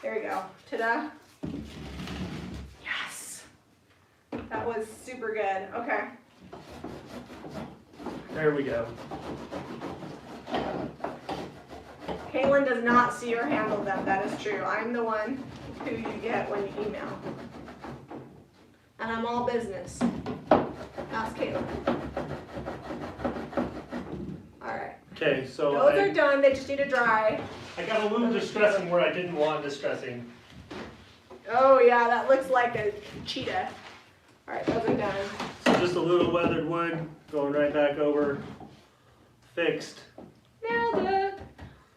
A: There you go. Ta-da. Yes. That was super good. Okay.
B: There we go.
A: Caitlin does not see or handle them. That is true. I'm the one who you get when you email. And I'm all business. Ask Caitlin. Alright.
B: Okay, so
A: Those are done. They just need to dry.
B: I got a little distressing where I didn't want distressing.
A: Oh yeah, that looks like a cheetah. Alright, those are done.
B: So just a little weathered wood going right back over. Fixed.
A: Nailed it.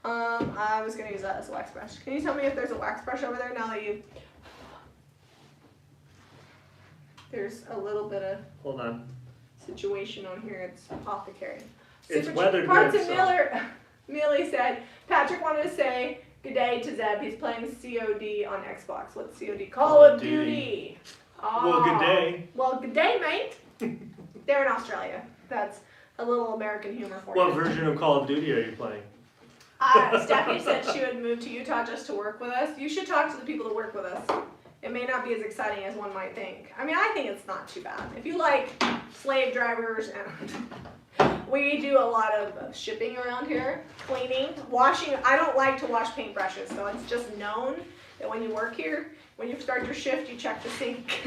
A: I was gonna use that as a wax brush. Can you tell me if there's a wax brush over there now that you... There's a little bit of
B: Hold on.
A: situation on here. It's Apothecary.
B: It's
A: Super
B: weathered
A: Parts
B: wood,
A: and
B: so-
A: Miller. Millie said, Patrick wanted to say good day to Zeb. He's playing COD on Xbox. What's COD? Call of Duty. Oh.
B: Well, good day.
A: Well, good day, mate. They're in Australia. That's a little American humor for
B: What
A: you.
B: version of Call of Duty are you playing?
A: Stephanie said she would move to Utah just to work with us. You should talk to the people that work with us. It may not be as exciting as one might think. I mean, I think it's not too bad. If you like slave drivers, and we do a lot of shipping around here, cleaning, washing. I don't like to wash paintbrushes, so it's just known that when you work here, when you start your shift, you check the sink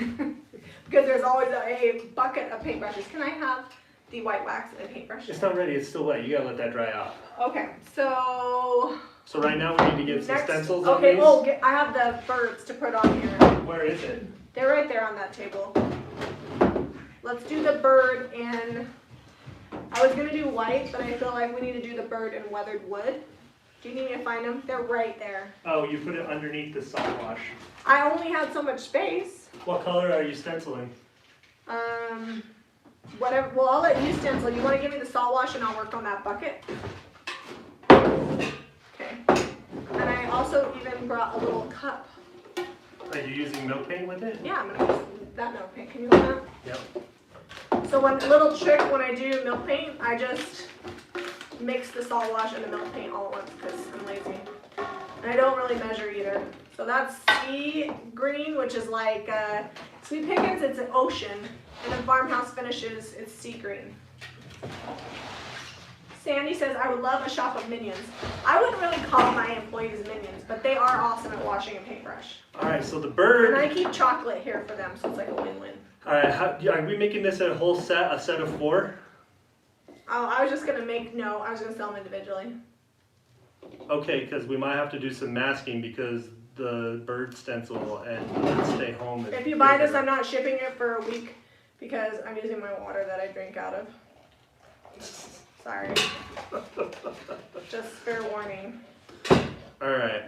A: because there's always a bucket of paintbrushes. Can I have the white wax and paintbrush?
B: It's not ready. It's still wet. You gotta let that dry out.
A: Okay, so.
B: So right now we need to get some stencils on
A: Okay,
B: these.
A: oh, I have the birds to put on here.
B: Where is it?
A: They're right there on that table. Let's do the bird in, I was going to do white, but I feel like we need to do the bird in weathered wood. Do you need me to find them? They're right there.
B: Oh, you put it underneath the salt wash.
A: I only had so much space.
B: What color are you stenciling?
A: Whatever, well, I'll let you stencil. You want to give me the salt wash and I'll work on that bucket? Okay. And I also even brought a little cup.
B: Are you using milk paint with it?
A: Yeah, I'm going to use that milk paint. Can you hold that?
B: Yep.
A: So one little trick when I do milk paint, I just mix the salt wash and the milk paint all at once because I'm lazy. And I don't really measure either. So that's sea green, which is like Sweet Pickens, it's an ocean. And then Farmhouse Finishes, it's sea green. Sandy says, I would love a shop of minions. I wouldn't really call my employees minions, but they are awesome at washing a paintbrush.
B: All right, so the bird.
A: And I keep chocolate here for them, so it's like a win-win.
B: All right, are we making this a whole set, a set of 4?
A: Oh, I was just going to I was going to sell them individually.
B: Okay, because we might have to do some masking because the bird stencil and Let's Stay Home is
A: If you buy this,
B: bigger.
A: I'm not shipping it for a week because I'm using my water that I drink out of. Sorry. Just fair warning.
B: All right.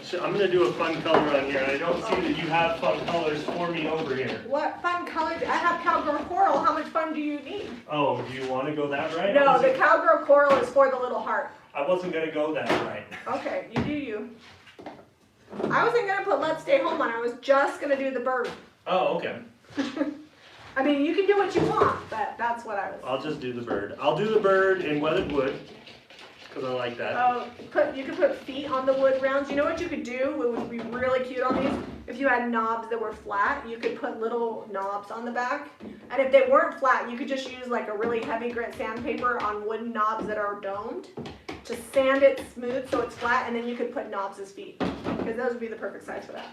B: So I'm going to do a fun color on here. I don't see that you have fun colors for me over here.
A: What fun color? I have cowgirl coral. How much fun do you need?
B: Oh, do you want to go that right?
A: No, the cowgirl coral is for the little heart.
B: I wasn't going to go that right.
A: Okay, you do you. I wasn't going to put Let's Stay Home on. I was just going to do the bird.
B: Oh, okay.
A: I mean, you can do what you want, but that's what I was.
B: I'll just do the bird. I'll do the bird in weathered wood because I like that.
A: Oh, you could put feet on the wood rounds. You know what you could do? What would be really cute on these? if you had knobs that were flat, you could put little knobs on the back. And if they weren't flat, you could just use like a really heavy grit sandpaper on wooden knobs that are domed to sand it smooth so it's flat, and then you could put knobs as feet, because those would be the perfect size for that.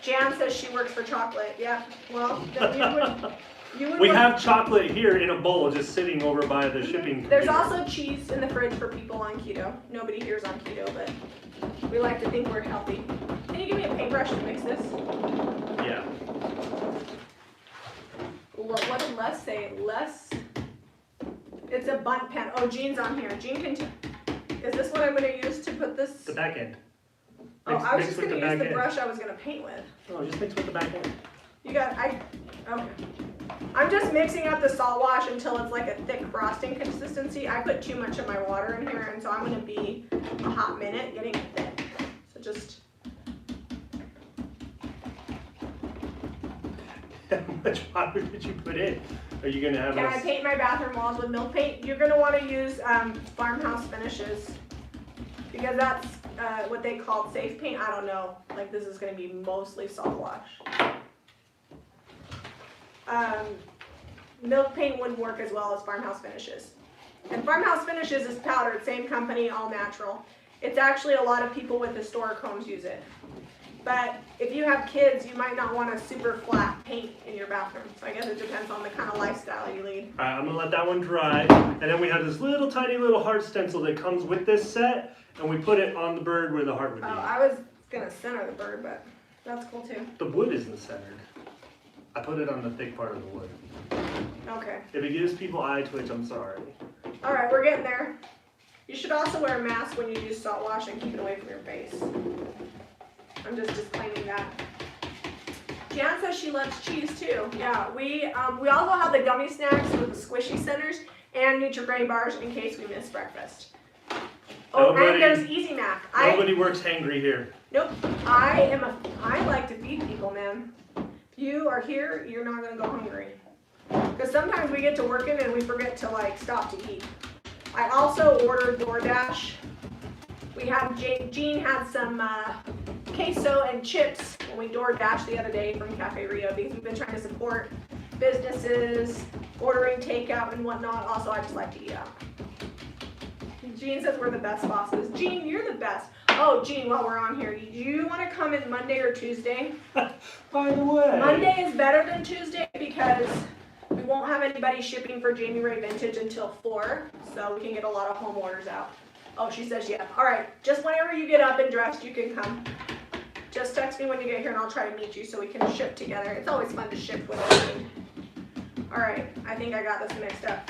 A: Jan says she works for chocolate. Yeah, well, then you would
B: We have chocolate here in a bowl just sitting over by the shipping
A: There's
B: computer.
A: also cheese in the fridge for people on keto. Nobody here is on keto, but we like to think we're healthy. Can you give me a paintbrush to mix this?
B: Yeah.
A: What did Les say? Les? It's a bunt pen. Oh, Jean's on here. Jean, is this what I'm going to use to put this?
B: The back end.
A: Oh, I was just
B: with
A: going
B: the
A: to use
B: back
A: the
B: end.
A: brush I was going to paint with.
B: Oh, just mix with the back end.
A: Okay. I'm just mixing up the salt wash until it's like a thick frosting consistency. I put too much of my water in here, and so I'm going to be a hot minute getting it thick. So just...
B: How much water did you put in? Are you going to have
A: Can I paint my bathroom walls with milk paint? You're going to want to use farmhouse finishes, because that's what they call safe paint. I don't know. Like, this is going to be mostly salt wash. Milk paint wouldn't work as well as farmhouse finishes. And farmhouse finishes is powdered, same company, all natural. It's actually a lot of people with historic homes use it. But if you have kids, you might not want a super flat paint in your bathroom. So I guess it depends on the kind of lifestyle you lead.
B: All right, I'm gonna let that one dry. And then we have this little tiny little heart stencil that comes with this set, and we put it on the bird where the heart would be.
A: Oh, I was gonna center the bird, but that's cool too.
B: The wood isn't centered. I put it on the thick part of the wood.
A: Okay.
B: If it gives people eye twitch, I'm sorry.
A: All right, we're getting there. You should also wear a mask when you use salt wash and keep it away from your face. I'm just disclaiming that. Jan says she loves cheese too. Yeah, we also have the gummy snacks with the squishy centers and Nutri-Grain bars in case we miss breakfast. Oh, and there's Easy Mac.
B: Nobody works hangry here.
A: Nope. I like to feed people, man. If you are here, you're not gonna go hungry. Because sometimes we get to working and we forget to like stop to eat. I also ordered DoorDash. Jean had some queso and chips when we DoorDashed the other day from Cafe Rio, because we've been trying to support businesses, ordering takeout and whatnot. Also, I just like to eat out. Jean says we're the best bosses. Jean, you're the best. Oh, Jean, while we're on here, do you want to come in Monday or Tuesday?
B: By the way.
A: Monday is better than Tuesday because we won't have anybody shipping for Jami Ray Vintage until 4, so we can get a lot of home orders out. Oh, she says yeah. All right, just whenever you get up and dressed, you can come. Just text me when you get here and I'll try to meet you so we can ship together. It's always fun to ship with everything. All right, I think I got this mixed up.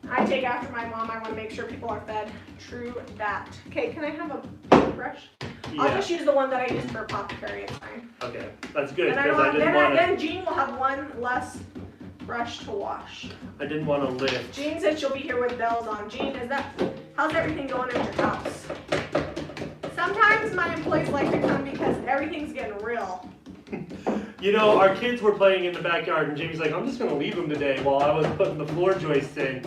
A: I take after my mom. I want to make sure people are fed. True that. Okay, can I have a brush?
B: Yeah.
A: I'll just use the one that I used for Apothecary. It's fine.
B: Okay, that's good.
A: And then Jean will have one less brush to wash.
B: I didn't want to lift.
A: Jean said she'll be here with bells on. Jean, how's everything going at your house? Sometimes my employees like to come because everything's getting real.
B: You know, our kids were playing in the backyard, and Jamie's like, I'm just going to leave them today while I was putting the floor joists in.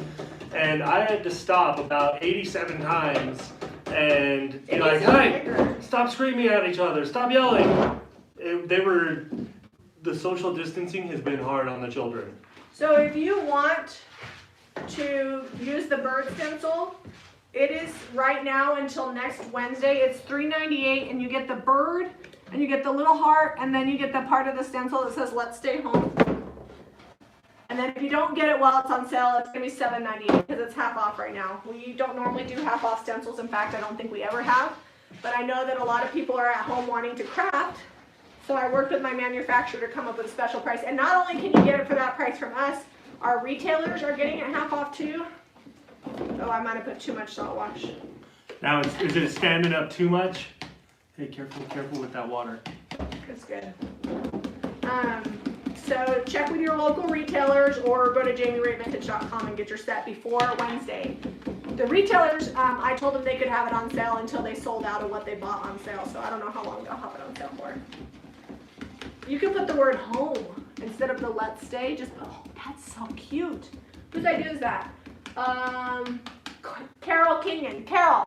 B: And I had to stop about 87 times and be like, hey, stop screaming at each other, stop yelling. The social distancing has been hard on the children.
A: So if you want to use the bird stencil, it is right now until next Wednesday. It's $3.98, and you get the bird, and you get the little heart, and then you get the part of the stencil that says "Let's stay home." And then if you don't get it while it's on sale, it's gonna be $7.98 because it's half off right now. We don't normally do half off stencils. In fact, I don't think we ever have. But I know that a lot of people are at home wanting to craft. So I worked with my manufacturer to come up with a special price. And not only can you get it for that price from us, our retailers are getting it half off too. Oh, I might have put too much salt wash.
B: Now, is it standing up too much? Hey, careful with that water.
A: That's good. So check with your local retailers or go to JamiRayVintage.com and get your set before Wednesday. The retailers, I told them they could have it on sale until they sold out of what they bought on sale. So I don't know how long they'll have it on sale for. You can put the word home instead of the let's stay. Just put, oh, that's so cute. Whose idea is that? Carol Kenyon. Carol,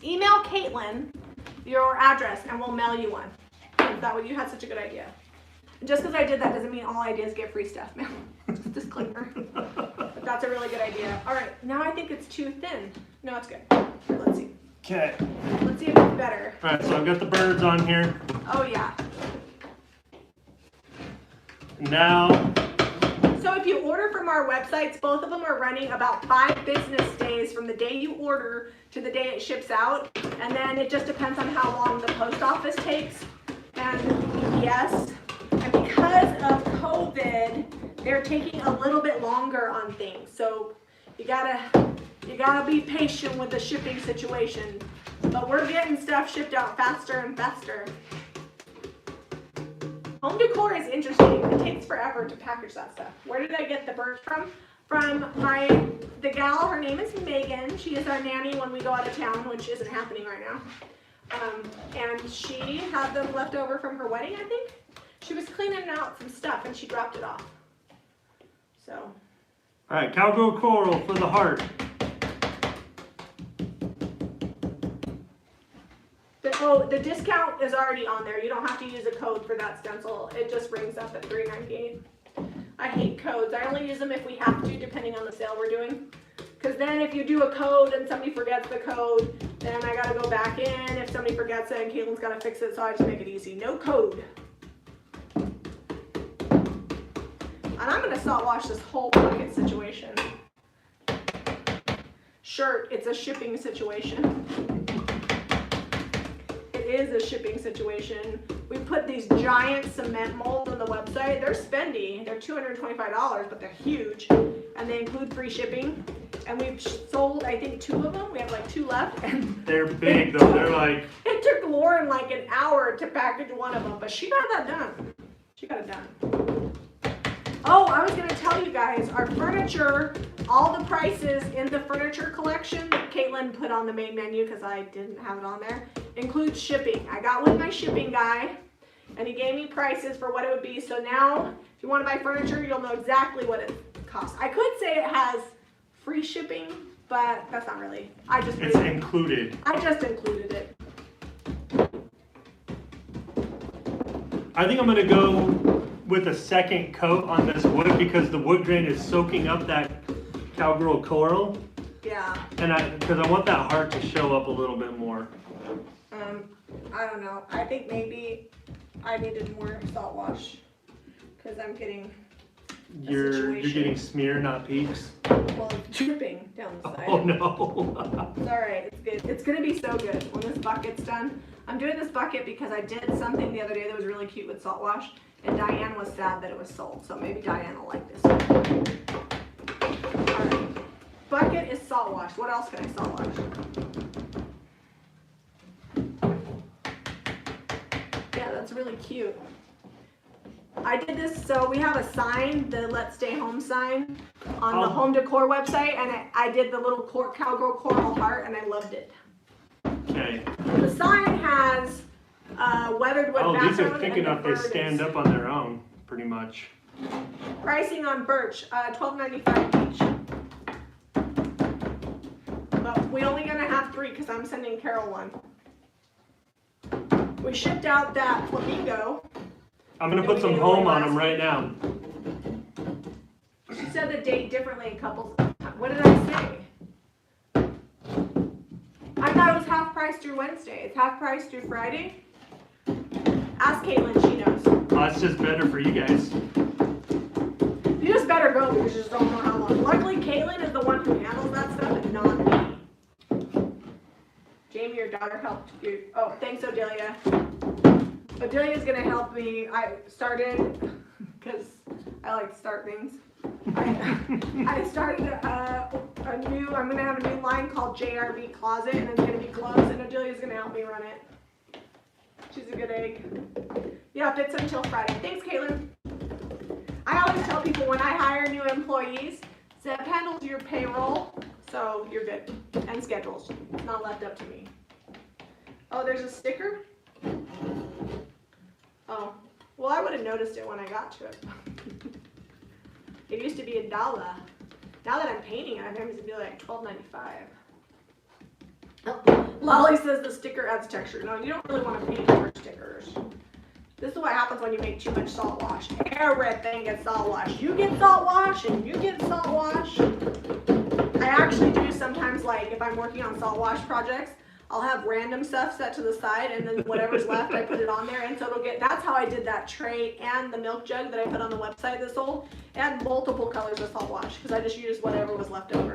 A: email Caitlin your address and we'll mail you one. That way you had such a good idea. And just because I did that doesn't mean all ideas get free stuff, man. Just disclaimer. But that's a really good idea. All right, now I think it's too thin. No, it's good. Here, let's see.
B: Okay.
A: Let's see if it's better.
B: All right, so I've got the birds on here.
A: Oh yeah.
B: Now.
A: So if you order from our websites, both of them are running about 5 business days from the day you order to the day it ships out. And then it just depends on how long the post office takes and UPS. And because of COVID, they're taking a little bit longer on things. So you gotta be patient with the shipping situation. But we're getting stuff shipped out faster and faster. Home decor is interesting. It takes forever to package that stuff. Where did I get the birds from? From the gal, her name is Megan. She is our nanny when we go out of town, which isn't happening right now. And she had them left over from her wedding, I think. She was cleaning out some stuff and she dropped it off. So.
B: All right, cowgirl coral for the heart.
A: The discount is already on there. You don't have to use a code for that stencil. It just rings up at $3.98. I hate codes. I only use them if we have to, depending on the sale we're doing. Because then if you do a code and somebody forgets the code, then I gotta go back in. If somebody forgets it, and Caitlin's gotta fix it, so I just make it easy. No code. And I'm gonna salt wash this whole bucket situation. Shirt, it's a shipping situation. Is a shipping situation. We put these giant cement molds on the website. They're spendy. They're $225, but they're huge. And they include free shipping. And we've sold, I think, 2 of them. We have like 2 left. And
B: they're big though. They're like.
A: It took Lauren like an hour to package one of them, but she got that done. She got it done. Oh, I was going to tell you guys, our furniture, all the prices in the furniture collection that Caitlin put on the main menu because I didn't have it on there, includes shipping. I got with my shipping guy and he gave me prices for what it would be. So now, if you want to buy furniture, you'll know exactly what it costs. I could say it has free shipping, but that's not really.
B: It's included.
A: I just included it.
B: I think I'm going to go with a second coat on this wood because the wood grain is soaking up that cowgirl coral.
A: Yeah.
B: And because I want that heart to show up a little bit more.
A: I don't know. I think maybe I needed more salt wash because I'm getting
B: You're getting smear, not peaks.
A: Well, it's dripping down the side.
B: Oh no.
A: It's alright, it's good. It's gonna be so good when this bucket's done. I'm doing this bucket because I did something the other day that was really cute with salt wash, and Diane was sad that it was sold, so maybe Diane will like this one. Alright. Bucket is salt wash. What else can I salt wash? Yeah, that's really cute. I did this, so we have a sign, the Let's Stay Home sign, on the home decor website, and I did the little cowgirl coral heart, and I loved it.
B: Okay.
A: The sign has weathered wood background.
B: These are thick enough they stand up on their own, pretty much.
A: Pricing on birch, $12.95 each. But we're only gonna have 3 because I'm sending Carol one. We shipped out that flamingo.
B: I'm gonna put some home on them right now.
A: She said the date differently in couples. What did I say? I thought it was half price through Wednesday. It's half price through Friday. Ask Caitlin, she knows.
B: That's just better for you guys.
A: You just better go because you just don't know how long. Luckily, Caitlin is the one who handles that stuff and not me. Jamie, your daughter helped you. Oh, thanks, Odelia. Odelia's gonna help me. I started, because I like to start things. I started I'm gonna have a new line called JRB Closet, and it's gonna be closed, and Odelia's gonna help me run it. She's a good egg. Yeah, it's until Friday. Thanks, Caitlin. I always tell people when I hire new employees, Zeb handles your payroll, so you're good. And schedules. It's not left up to me. Oh, there's a sticker? Oh, well, I would have noticed it when I got to it. It used to be $1. Now that I'm painting it, I think it's gonna be like $12.95. Lolly says the sticker adds texture. No, you don't really want to paint over stickers. This is what happens when you make too much salt wash. Everything gets salt wash. You get salt wash and you get salt wash. I actually do sometimes, like if I'm working on salt wash projects, I'll have random stuff set to the side and then whatever's left I put it on there, and so it'll get, that's how I did that tray and the milk jug that I put on the website this sold. It had multiple colors of salt wash because I just used whatever was left over.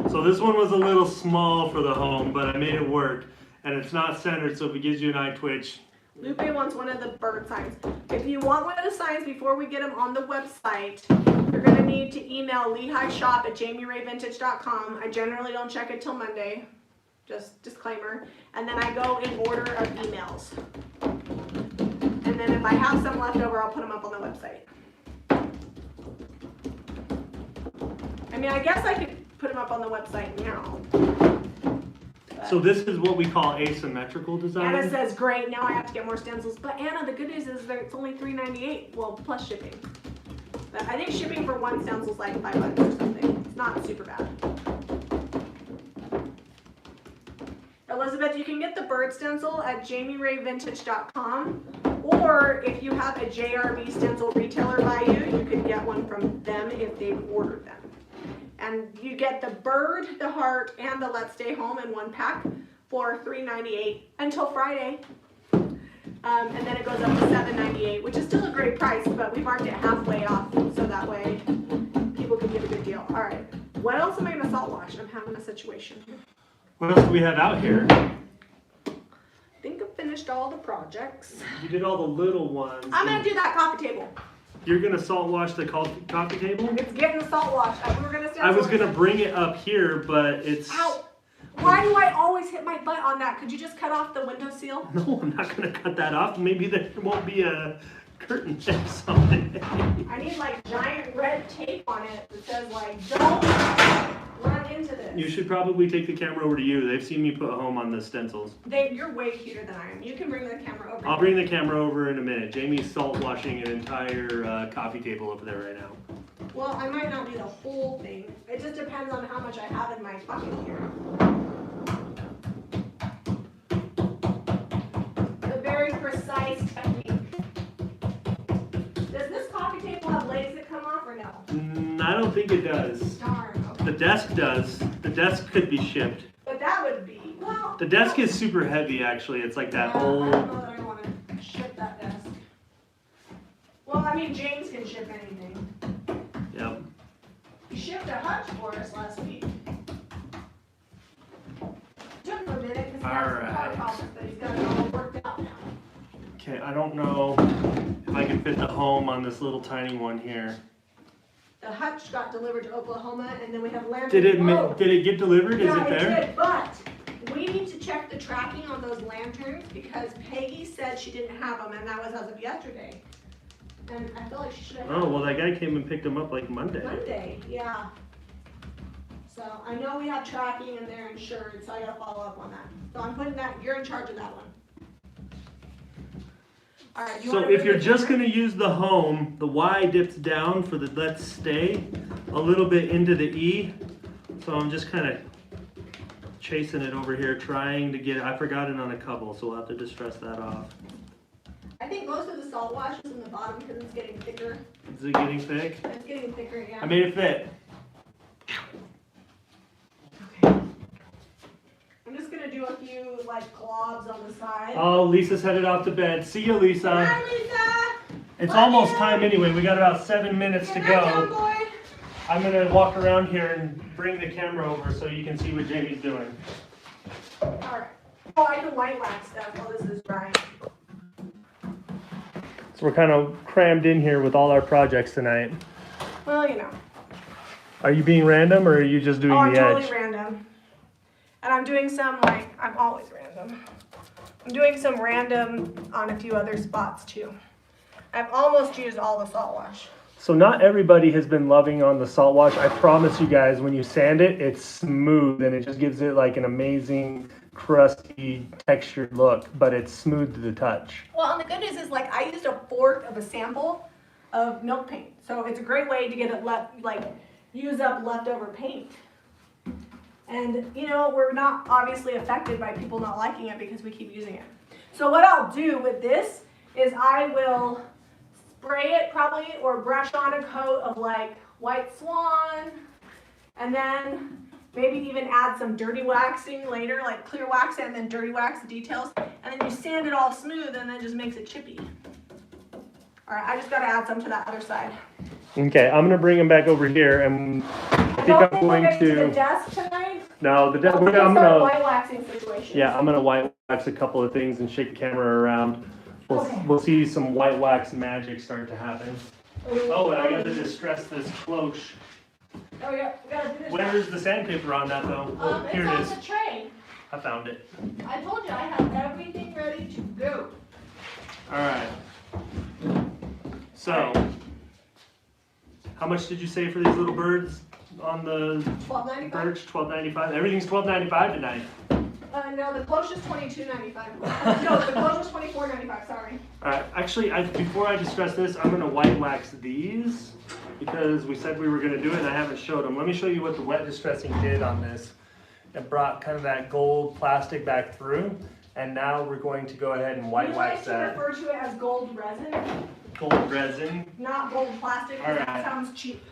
B: So this one was a little small for the home, but I made it work, and it's not centered, so if it gives you an eye twitch.
A: Lupe wants one of the bird signs. If you want one of the signs before we get them on the website, you're going to need to email lehi@jamirayvintage.com. I generally don't check it till Monday. Just disclaimer. And then I go in order of emails. And then if I have some left over, I'll put them up on the website. I mean, I guess I could put them up on the website now.
B: So this is what we call asymmetrical design.
A: Anna says, great, now I have to get more stencils. But Anna, the good news is that it's only $3.98, well, plus shipping. But I think shipping for one stencil is like $5 or something. It's not super bad. Elizabeth, you can get the bird stencil at jamirayvintage.com, or if you have a JRB stencil retailer by you, you can get one from them if they've ordered them. And you get the bird, the heart, and the Let's Stay Home in one pack for $3.98 until Friday. And then it goes up to $7.98, which is still a great price, but we marked it halfway off so that way people can get a good deal. All right, what else am I gonna salt wash? I'm having a situation here.
B: What else do we have out here?
A: I think I've finished all the projects.
B: You did all the little ones.
A: I'm gonna do that coffee table.
B: You're gonna salt wash the coffee table?
A: It's getting salt washed. We were gonna
B: I was gonna bring it up here, but it's...
A: Ow! Why do I always hit my butt on that? Could you just cut off the window seal?
B: No, I'm not gonna cut that off. Maybe there won't be a curtain or something.
A: I need like giant red tape on it that says like, don't run into this.
B: You should probably take the camera over to you. They've seen me put home on the stencils.
A: You're way cuter than I am. You can bring the camera over.
B: I'll bring the camera over in a minute. Jamie's salt washing an entire coffee table over there right now.
A: Well, I might not do the whole thing. It just depends on how much I have in my bucket here. A very precise technique. Does this coffee table have legs that come off or no?
B: I don't think it does.
A: Darn. Okay.
B: The desk does. The desk could be shipped.
A: But that would be, well.
B: The desk is super heavy actually. It's like that whole...
A: I don't know that I want to ship that desk. Well, I mean, James can ship anything.
B: Yep.
A: He shipped a hutch for us last week. Took him a minute because he had some car problems, but he's got it all worked out now.
B: Okay, I don't know if I can fit the home on this little tiny one here.
A: The hutch got delivered to Oklahoma, and then we have lanterns.
B: Did it get delivered?
A: Yeah,
B: Is it there?
A: It did, but we need to check the tracking on those lanterns because Peggy said she didn't have them, and that was as of yesterday. And I feel like she should have.
B: Oh, well, that guy came and picked them up like Monday.
A: Monday, yeah. So I know we have tracking and they're insured, so I gotta follow up on that. So I'm putting that, you're in charge of that one. All right.
B: So if you're just gonna use the home, the Y dips down for the let's stay a little bit into the E. So I'm just kind of chasing it over here, trying to get it. I forgot it on a couple, so we'll have to distress that off.
A: I think most of the salt wash is in the bottom because it's getting thicker.
B: Is it getting thick?
A: It's getting thicker, yeah.
B: I made it fit.
A: Okay. I'm just gonna do a few like globs on the side.
B: Oh, Lisa's headed off to bed. See you, Lisa.
A: Hi, Lisa.
B: It's
A: Love
B: almost
A: you.
B: time anyway. We got about 7 minutes to
A: Good night, young
B: go.
A: boy.
B: I'm gonna walk around here and bring the camera over so you can see what Jamie's doing.
A: All right. Oh, I can white wax stuff while this is drying.
B: So we're kind of crammed in here with all our projects tonight.
A: Well, you know.
B: Are you being random or are you just doing
A: I'm
B: the
A: totally
B: edge?
A: random. And I'm doing some like, I'm always random. I'm doing some random on a few other spots too. I've almost used all the salt wash.
B: So not everybody has been loving on the salt wash. I promise you guys, when you sand it, it's smooth and it just gives it like an amazing crusty textured look, but it's smooth to the touch.
A: Well, and the good news is like I used a fourth of a sample of milk paint. So it's a great way to get it use up leftover paint. And you know, we're not obviously affected by people not liking it because we keep using it. So what I'll do with this is I will spray it probably or brush on a coat of like white swan, and then maybe even add some dirty waxing later, like clear wax and then dirty wax the details, and then you sand it all smooth and then just makes it chippy. All right, I just gotta add some to that other side.
B: Okay, I'm gonna bring him back over here, and I think I'm going
A: to the desk tonight.
B: No, the desk. I'm
A: gonna white waxing situation.
B: Yeah, I'm gonna white wax a couple of things and shake the camera around. We'll see some white wax magic start to happen. Oh, and I got to distress this cloche.
A: Oh yeah, we gotta do this.
B: Where's the sandpaper on that though? Oh, here it is.
A: It's on the tray.
B: I found it.
A: I told you I have everything ready to go.
B: All right. So, how much did you say for these little birds on the
A: $12.95.
B: birch? $12.95. Everything's $12.95 tonight.
A: No, the cloche is $22.95. No, the cloche is $24.95. Sorry.
B: All right. Actually, before I distress this, I'm gonna white wax these because we said we were gonna do it, and I haven't showed them. Let me show you what the wet distressing did on this. It brought kind of that gold plastic back through, and now we're going to go ahead and white wax that.
A: We like to refer to it as gold resin.
B: Gold resin.
A: Not gold plastic.
B: All right.
A: That sounds cheap.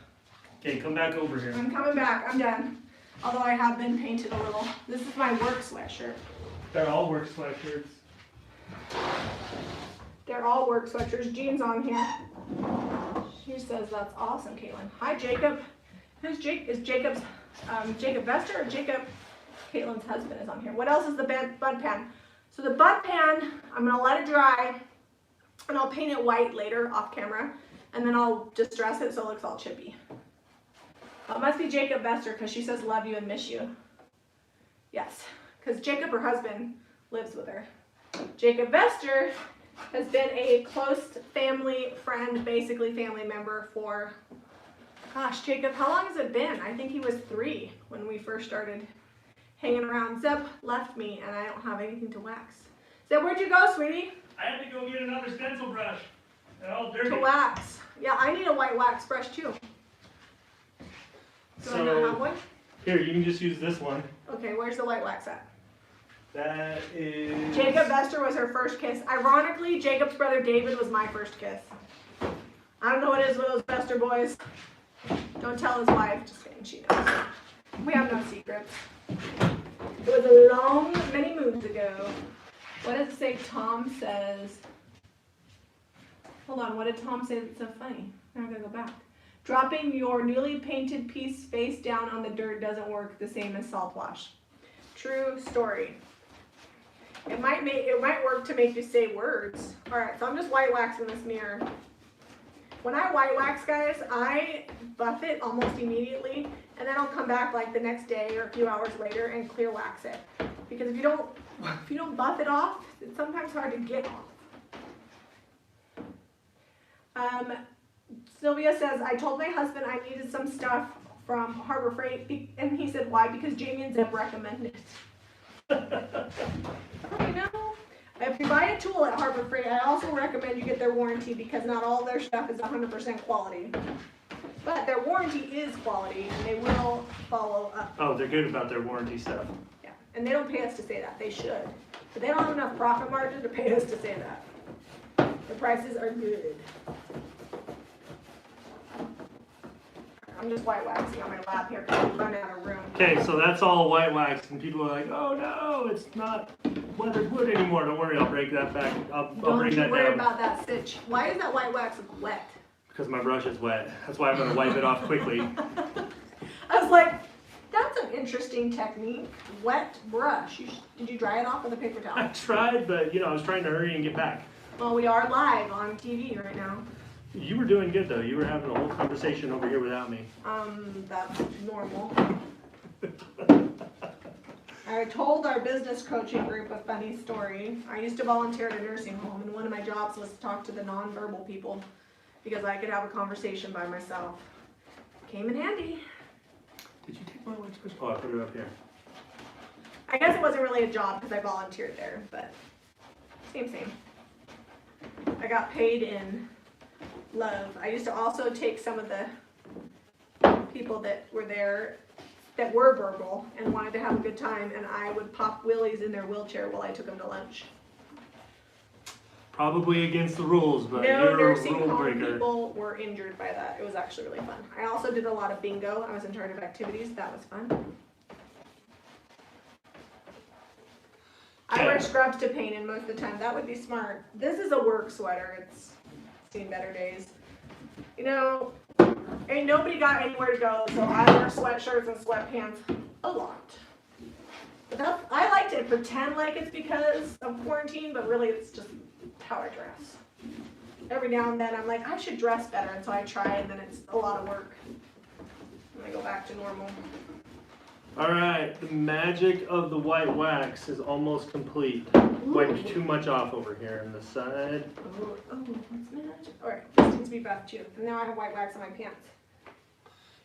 B: Okay, come back over here.
A: I'm coming back. I'm done. Although I have been painted a little. This is my work sweatshirt.
B: They're all work sweatshirts.
A: They're all work sweatshirts. Jean's on here. She says that's awesome, Caitlin. Hi, Jacob. Who's Jake? Is Jacob's Jacob Vester or Jacob? Caitlin's husband is on here. What else is the bud pan? So the bud pan, I'm gonna let it dry, and I'll paint it white later off camera, and then I'll distress it so it looks all chippy. It must be Jacob Vester because she says love you and miss you. Yes, because Jacob, her husband, lives with her. Jacob Vester has been a close family friend, basically family member for, gosh, Jacob, how long has it been? I think he was 3 when we first started hanging around. Zeb left me and I don't have anything to wax. Zeb, where'd you go, sweetie?
B: I had to go get another stencil brush. They're all dirty.
A: To wax. Yeah, I need a white wax brush too. Do I not have one?
B: Here, you can just use this one.
A: Okay, where's the white wax at?
B: That is...
A: Jacob Vester was her first kiss. Ironically, Jacob's brother David was my first kiss. I don't know what it is with those Vester boys. Don't tell his wife. Just kidding, she knows. We have no secrets. It was a long, many moons ago. What does it say? Tom says... Hold on, what did Tom say that's so funny? Now I'm going to go back. Dropping your newly painted piece face down on the dirt doesn't work the same as salt wash. True story. It might work to make you say words. All right, so I'm just white waxing this mirror. When I white wax, guys, I buff it almost immediately, and then I'll come back like the next day or a few hours later and clear wax it. Because if you don't buff it off, it's sometimes hard to get off. Sylvia says, I told my husband I needed some stuff from Harbor Freight, and he said, why? Because Jamie and Zeb recommended it. You know, if you buy a tool at Harbor Freight, I also recommend you get their warranty because not all their stuff is 100% quality. But their warranty is quality, and they will follow up.
B: Oh, they're good about their warranty stuff.
A: Yeah, and they don't pay us to say that. They should. But they don't have enough profit margin to pay us to say that. The prices are good. I'm just white waxing on my lap here because I'm running out of room.
B: Okay, so that's all white wax, and people are like, oh no, it's not weathered wood anymore. Don't worry, I'll break that back. I'll bring that down.
A: Don't you worry about that stitch. Why is that white wax wet?
B: Because my brush is wet. That's why I'm going to wipe it off quickly.
A: I was like, that's an interesting technique. Wet brush. Did you dry it off with a paper towel?
B: I tried, but I was trying to hurry and get back.
A: Well, we are live on TV right now.
B: You were doing good though. You were having a whole conversation over here without me.
A: That's normal. I told our business coaching group a funny story. I used to volunteer at a nursing home, and one of my jobs was to talk to the nonverbal people because I could have a conversation by myself. Came in handy.
B: Did you take my wax brush? Oh, I put it up here.
A: I guess it wasn't really a job because I volunteered there, but same. I got paid in love. I used to also take some of the people that were there that were verbal and wanted to have a good time, and I would pop willies in their wheelchair while I took them to lunch.
B: Probably against the rules, but
A: No
B: you're a
A: nursing
B: rule
A: home
B: breaker.
A: people were injured by that. It was actually really fun. I also did a lot of bingo. I was in charge of activities. That was fun. I wear scrubs to paint in most of the time. That would be smart. This is a work sweater. It's seen better days. You know, ain't nobody got anywhere to go, so I wear sweatshirts and sweatpants a lot. But that's, I like to pretend like it's because of quarantine, but really it's just how I dress. Every now and then I'm like, I should dress better, and so I try, and then it's a lot of work. And I go back to normal.
B: All right, the magic of the white wax is almost complete. Wiped too much off over here on the side.
A: Oh, what's magic? All right, this needs to be buffed too. And now I have white wax on my pants.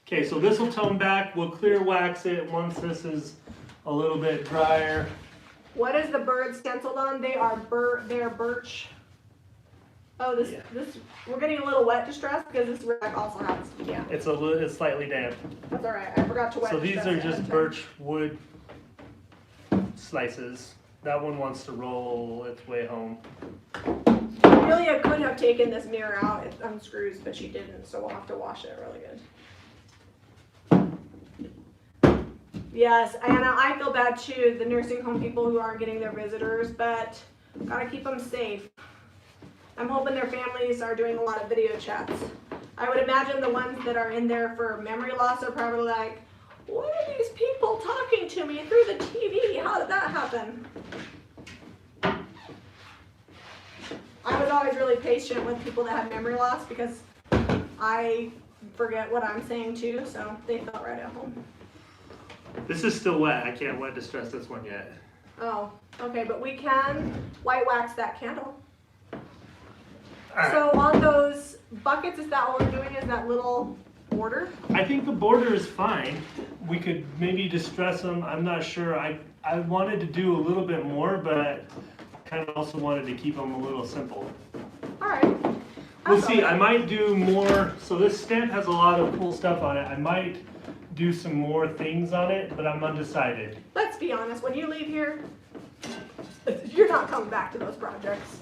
B: Okay, so this will tone back. We'll clear wax it once this is a little bit drier.
A: What is the bird stenciled on? They are birch. Oh, this we're getting a little wet distress because this rack also happens to be damp.
B: It's slightly damp.
A: That's all right. I forgot to wet.
B: So these are just birch wood slices. That one wants to roll its way home.
A: Amelia could have taken this mirror out. It unscrews, but she didn't, so we'll have to wash it really good. Yes, and I feel bad too, the nursing home people who aren't getting their visitors, but gotta keep them safe. I'm hoping their families are doing a lot of video chats. I would imagine the ones that are in there for memory loss are probably like, what are these people talking to me through the TV? How did that happen? I was always really patient with people that had memory loss because I forget what I'm saying too, so they felt right at home.
B: This is still wet. I can't wet distress this one yet.
A: Oh, okay, but we can white wax that candle.
B: Right.
A: So on those buckets, is that what we're doing? Is that little border?
B: I think the border is fine. We could maybe distress them. I'm not sure. I wanted to do a little bit more, but kind of also wanted to keep them a little simple.
A: All right.
B: We'll see. I might do more. So this stamp has a lot of cool stuff on it. I might do some more things on it, but I'm undecided.
A: Let's be honest. When you leave here, you're not coming back to those projects.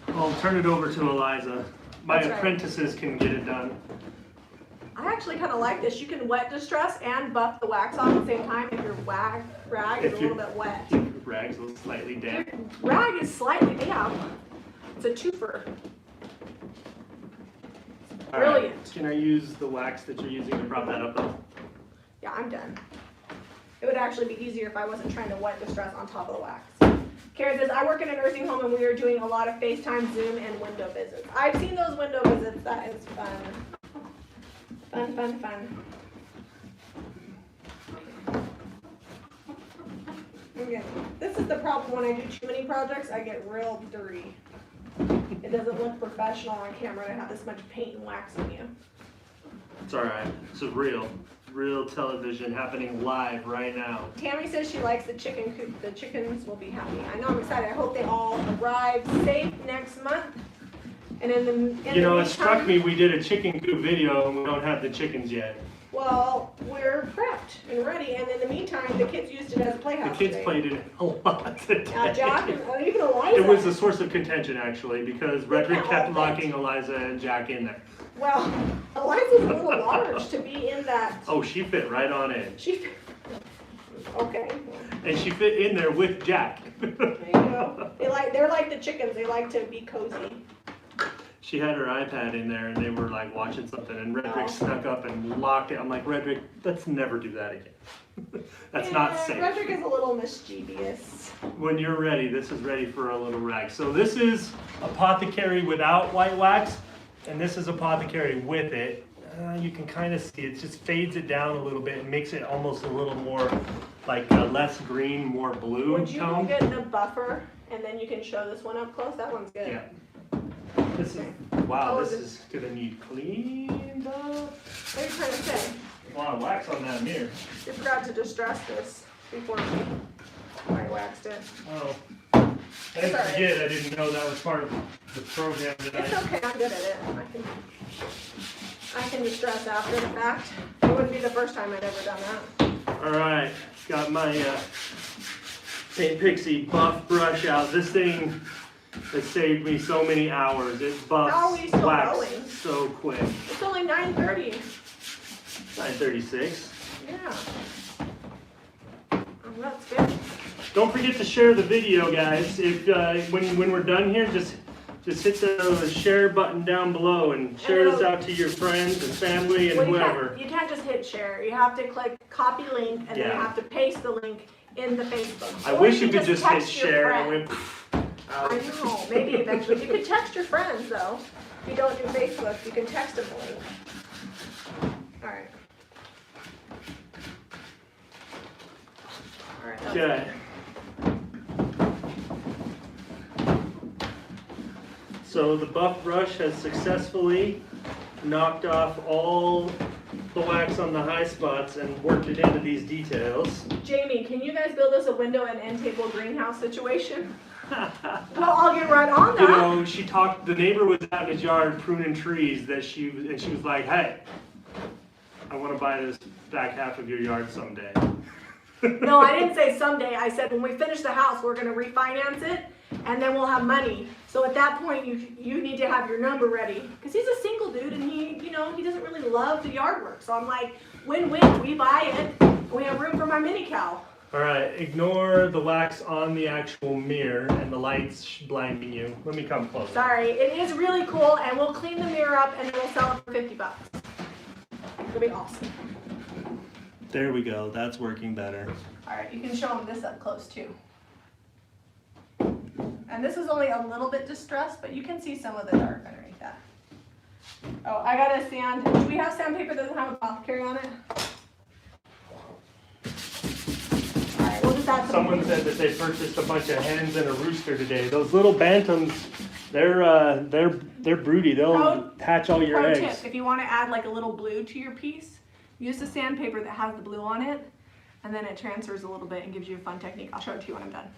B: I'll turn it over to Eliza. My
A: That's right.
B: apprentices can get it done.
A: I actually kind of like this. You can wet distress and buff the wax on at the same time if your rag is a little bit wet.
B: Rag's slightly damp.
A: Your rag is slightly damp. It's a twofer. Brilliant.
B: Right. Can I use the wax that you're using to prop that up though?
A: Yeah, I'm done. It would actually be easier if I wasn't trying to wet distress on top of the wax. Karen says, I work in a nursing home and we are doing a lot of FaceTime, Zoom, and window visits. I've seen those window visits. That is fun. Fun, fun, fun. Okay. This is the problem when I do too many projects, I get real dirty. It doesn't look professional on camera to have this much paint and wax on you.
B: It's alright. This is real television happening live right now.
A: Tammy says she likes the chicken coop. The chickens will be happy. I know, I'm excited. I hope they all arrive safe next month. And in the meantime,
B: it struck me we did a chicken coop video and we don't have the chickens yet.
A: Well, we're prepped and ready, and in the meantime, the kids used it as a playhouse.
B: The kids played it a lot today.
A: Jack and even Eliza.
B: It was a source of contention actually because Redrick kept locking Eliza and Jack in there.
A: Well, Eliza's a little large to be in that.
B: Oh, she fit right on in.
A: Okay.
B: And she fit in there with Jack.
A: There you go. They're like the chickens. They like to be cozy.
B: She had her iPad in there and they were like watching something and Redrick snuck up and locked it. I'm like, Redrick, let's never do that again. That's not safe.
A: Redrick is a little mischievous.
B: When you're ready, this is ready for a little rag. So this is Apothecary without white wax, and this is Apothecary with it. You can kind of see it just fades it down a little bit and makes it almost a little more like less green, more blue
A: Would you
B: tone.
A: go get the buffer and then you can show this one up close? That one's good.
B: Yeah. This is, wow, this is gonna need cleaned up.
A: What are you trying to say?
B: A lot of wax on that mirror.
A: You forgot to distress this before we white waxed it.
B: Oh. I didn't
A: Sorry.
B: forget, I didn't know that was part of the program that
A: It's okay, I'm good at it. I can distress after the fact. It wouldn't be the first time I'd ever done that.
B: Alright, got my St. Pixie buff brush out. This thing has saved me so many hours. It buffs
A: How are we still
B: wax
A: going?
B: so quick.
A: It's only 9:30.
B: 9:36.
A: Yeah. Oh, that's good.
B: Don't forget to share the video, guys. If when we're done here, just hit the share button down below and share this out to your friends and family and whoever.
A: You can't just hit share. You have to click copy link and then you have to paste the link in the Facebook.
B: I wish you could just hit
A: text your
B: share and
A: friends.
B: it went out.
A: I know, maybe eventually. You could text your friends though. If you don't do Facebook, you can text them the link. Alright. Alright,
B: Okay. So the buff brush has successfully knocked off all the wax on the high spots and worked it into these details.
A: Jamie, can you guys build us a window and end table greenhouse situation? Well, I'll get right on that.
B: You know, the neighbor was out in his yard pruning trees and she was like, hey, I want to buy this back half of your yard someday.
A: No, I didn't say someday. I said when we finish the house, we're going to refinance it, and then we'll have money. So at that point, you need to have your number ready. Because he's a single dude, and he doesn't really love the yard work. So I'm like, win-win. We buy it, and we have room for my mini cow.
B: All right, ignore the wax on the actual mirror and the lights blinding you. Let me come closer.
A: Sorry, it is really cool, and we'll clean the mirror up, and then we'll sell it for $50. It'll be awesome.
B: There we go. That's working better.
A: All right, you can show them this up close too. And this is only a little bit distressed, but you can see some of the dark underneath that. Oh, I got a sand. Do we have sandpaper that doesn't have Apothecary on it? All right, we'll just add some.
B: Someone said that they purchased a bunch of hens and a rooster today. Those little bantams, they're broody. They'll hatch all your eggs.
A: Pro tip: if you want to add like a little blue to your piece, use the sandpaper that has the blue on it, and then it transfers a little bit and gives you a fun technique. I'll show it to you when I'm done.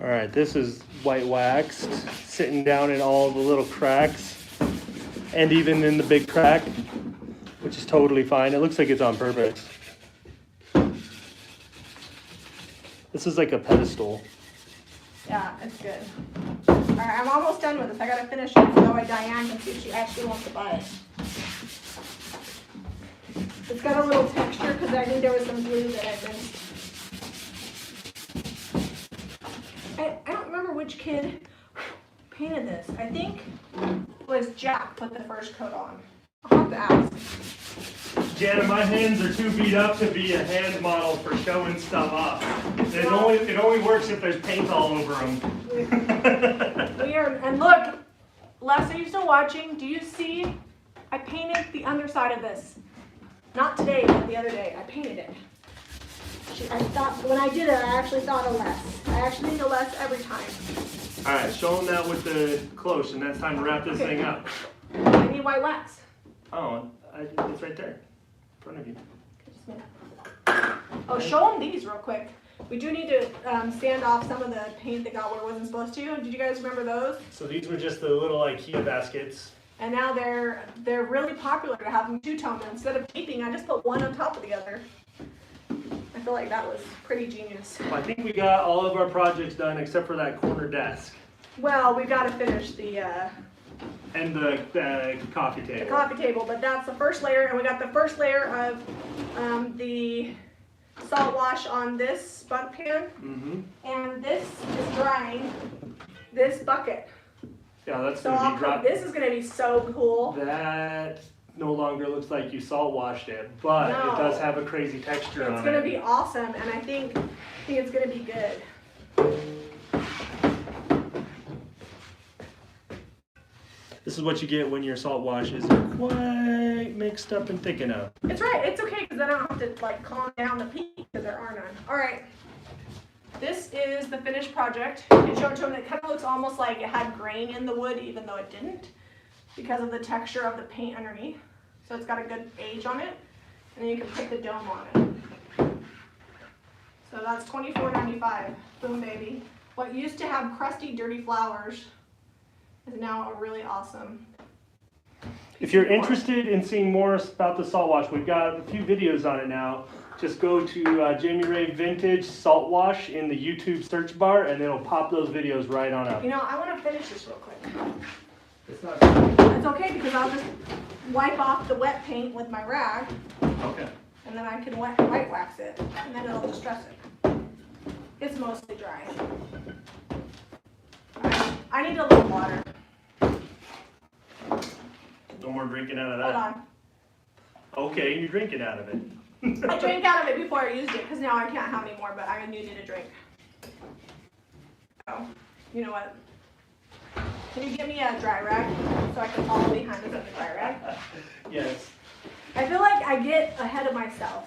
B: All right, this is white waxed, sitting down in all the little cracks, and even in the big crack, which is totally fine. It looks like it's on purpose. This is like a pedestal.
A: Yeah, it's good. All right, I'm almost done with this. I gotta finish it so that way Diane can see if she actually wants to buy it. It's got a little texture because I knew there was some glue that I missed. I don't remember which kid painted this. I think it was Jack put the first coat on. I'll have to ask.
B: Jana, my hands are too beat up to be a hand model for showing stuff off. It only works if there's paint all over them.
A: Weird. And look, Les, are you still watching? Do you see? I painted the underside of this. Not today, but the other day. I painted it. I thought, when I did it, I actually thought of Les. I actually need a Les every time.
B: All right, show them that with the close, and that's time to wrap this thing up.
A: I need white wax.
B: Oh, it's right there, in front of you.
A: Oh, show them these real quick. We do need to sand off some of the paint that got where it wasn't supposed to. Did you guys remember those?
B: So these were just the little IKEA baskets.
A: And now they're really popular to have them two-toned. Instead of taping, I just put one on top of the other. I feel like that was pretty genius.
B: Well, I think we got all of our projects done except for that corner desk.
A: Well, we've got to finish the
B: and the coffee table.
A: the coffee table, but that's the first layer, and we got the first layer of the salt wash on this spunk pan, and this is drying this bucket.
B: Yeah, that's
A: So
B: going to be dry.
A: this is going to be so cool.
B: That no longer looks like you salt washed it, but it does have a crazy texture on it.
A: It's going to be awesome, and I think it's going to be good.
B: This is what you get when your salt wash isn't quite mixed up and thick enough.
A: It's right. It's okay because then I don't have to like calm down the peak because there are none. All right. This is the finished project. You can show it to them. It kind of looks almost like it had grain in the wood, even though it didn't, because of the texture of the paint underneath. So it's got a good age on it, and then you can put the dome on it. So that's $24.95. Boom, baby. What used to have crusty, dirty flowers is now a really awesome
B: If you're interested in seeing more about the salt wash, we've got a few videos on it now. Just go to Jami Ray Vintage Salt Wash in the YouTube search bar, and it'll pop those videos right on up.
A: You know, I want to finish this real quick.
B: It's not.
A: It's okay because I'll just wipe off the wet paint with my rag,
B: Okay.
A: and then I can white wax it, and then it'll distress it. It's mostly dry. I need a little water.
B: No more drinking out of
A: Hold
B: that.
A: on.
B: Okay, you're drinking out of it.
A: I drank out of it before I used it because now I can't have any more, but I needed a drink. Oh, you know what? Can you give me a dry rag so I can follow behind this with a dry rag?
B: Yes.
A: I feel like I get ahead of myself.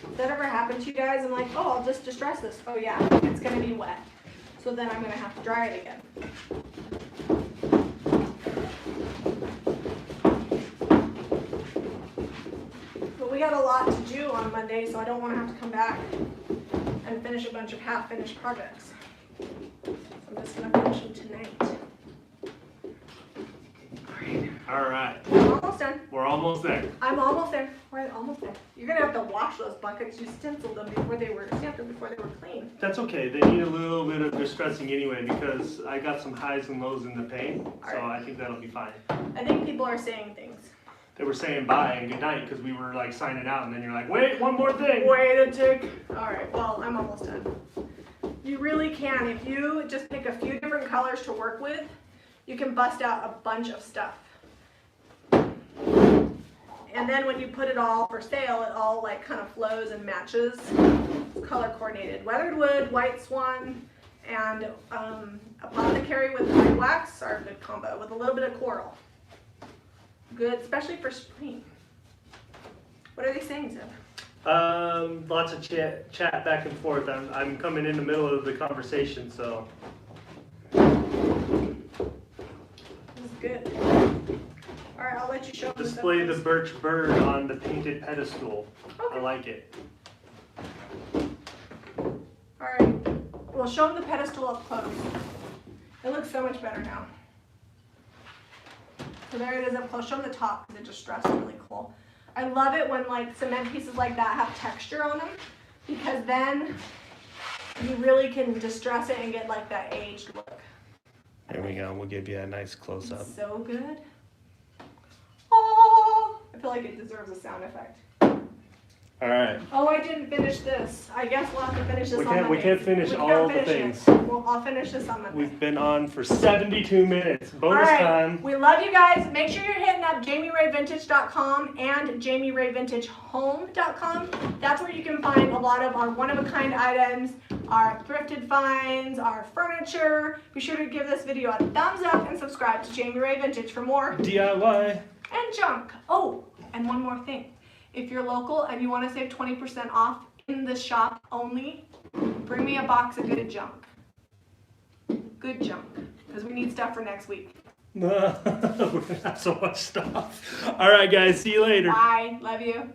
A: Does that ever happen to you guys? I'm like, oh, I'll just distress this. Oh yeah, it's gonna be wet. So then I'm gonna have to dry it again. But we got a lot to do on Monday, so I don't want to have to come back and finish a bunch of half-finished projects. So I'm just gonna finish them tonight.
B: All right.
A: I'm almost done.
B: We're almost there.
A: I'm almost there. We're almost there. You're gonna have to wash those buckets. You stenciled them before they were stamped them before they were clean.
B: That's okay. They need a little bit of distressing anyway because I got some highs and lows in the paint, so I think that'll be fine.
A: I think people are saying things.
B: They were saying bye and good night because we were like signing out, and then you're like, wait, one more thing.
A: Wait a tick. All right. Well, I'm almost done. You really can. If you just pick a few different colors to work with, you can bust out a bunch of stuff. And then when you put it all for sale, it all like kind of flows and matches. It's color coordinated. Weathered wood, white swan, and apothecary with white wax are a good combo with a little bit of coral. Good, especially for spring. What are they saying, Zeb?
B: Lots of chat back and forth. I'm coming in the middle of the conversation, so.
A: This is good. All right, I'll let you show them.
B: Display the birch bird on the painted pedestal.
A: Okay.
B: I like it.
A: All right. Well, show them the pedestal up close. It looks so much better now. So there it is up close. Show them the top because it just stressed really cool. I love it when like cement pieces like that have texture on them because then you really can distress it and get like that aged look.
B: There we go. We'll give you a nice close up.
A: So good. Oh, I feel like it deserves a sound effect.
B: All right.
A: Oh, I didn't finish this. I guess we'll have to finish this on Monday.
B: We can't finish all the things.
A: Well, I'll finish this on Monday.
B: We've been on for 72 minutes. Bonus time.
A: We love you guys. Make sure you're hitting up JamiRayVintage.com and JamiRayVintageHome.com. That's where you can find a lot of our one-of-a-kind items, our thrifted finds, our furniture. Be sure to give this video a thumbs up and subscribe to Jami Ray Vintage for more
B: DIY
A: and junk. Oh, and one more thing. If you're local and you want to save 20% off in the shop only, bring me a box of good junk. Good junk. Because we need stuff for next week.
B: We're gonna have so much stuff. All right, guys. See you later.
A: Bye. Love you.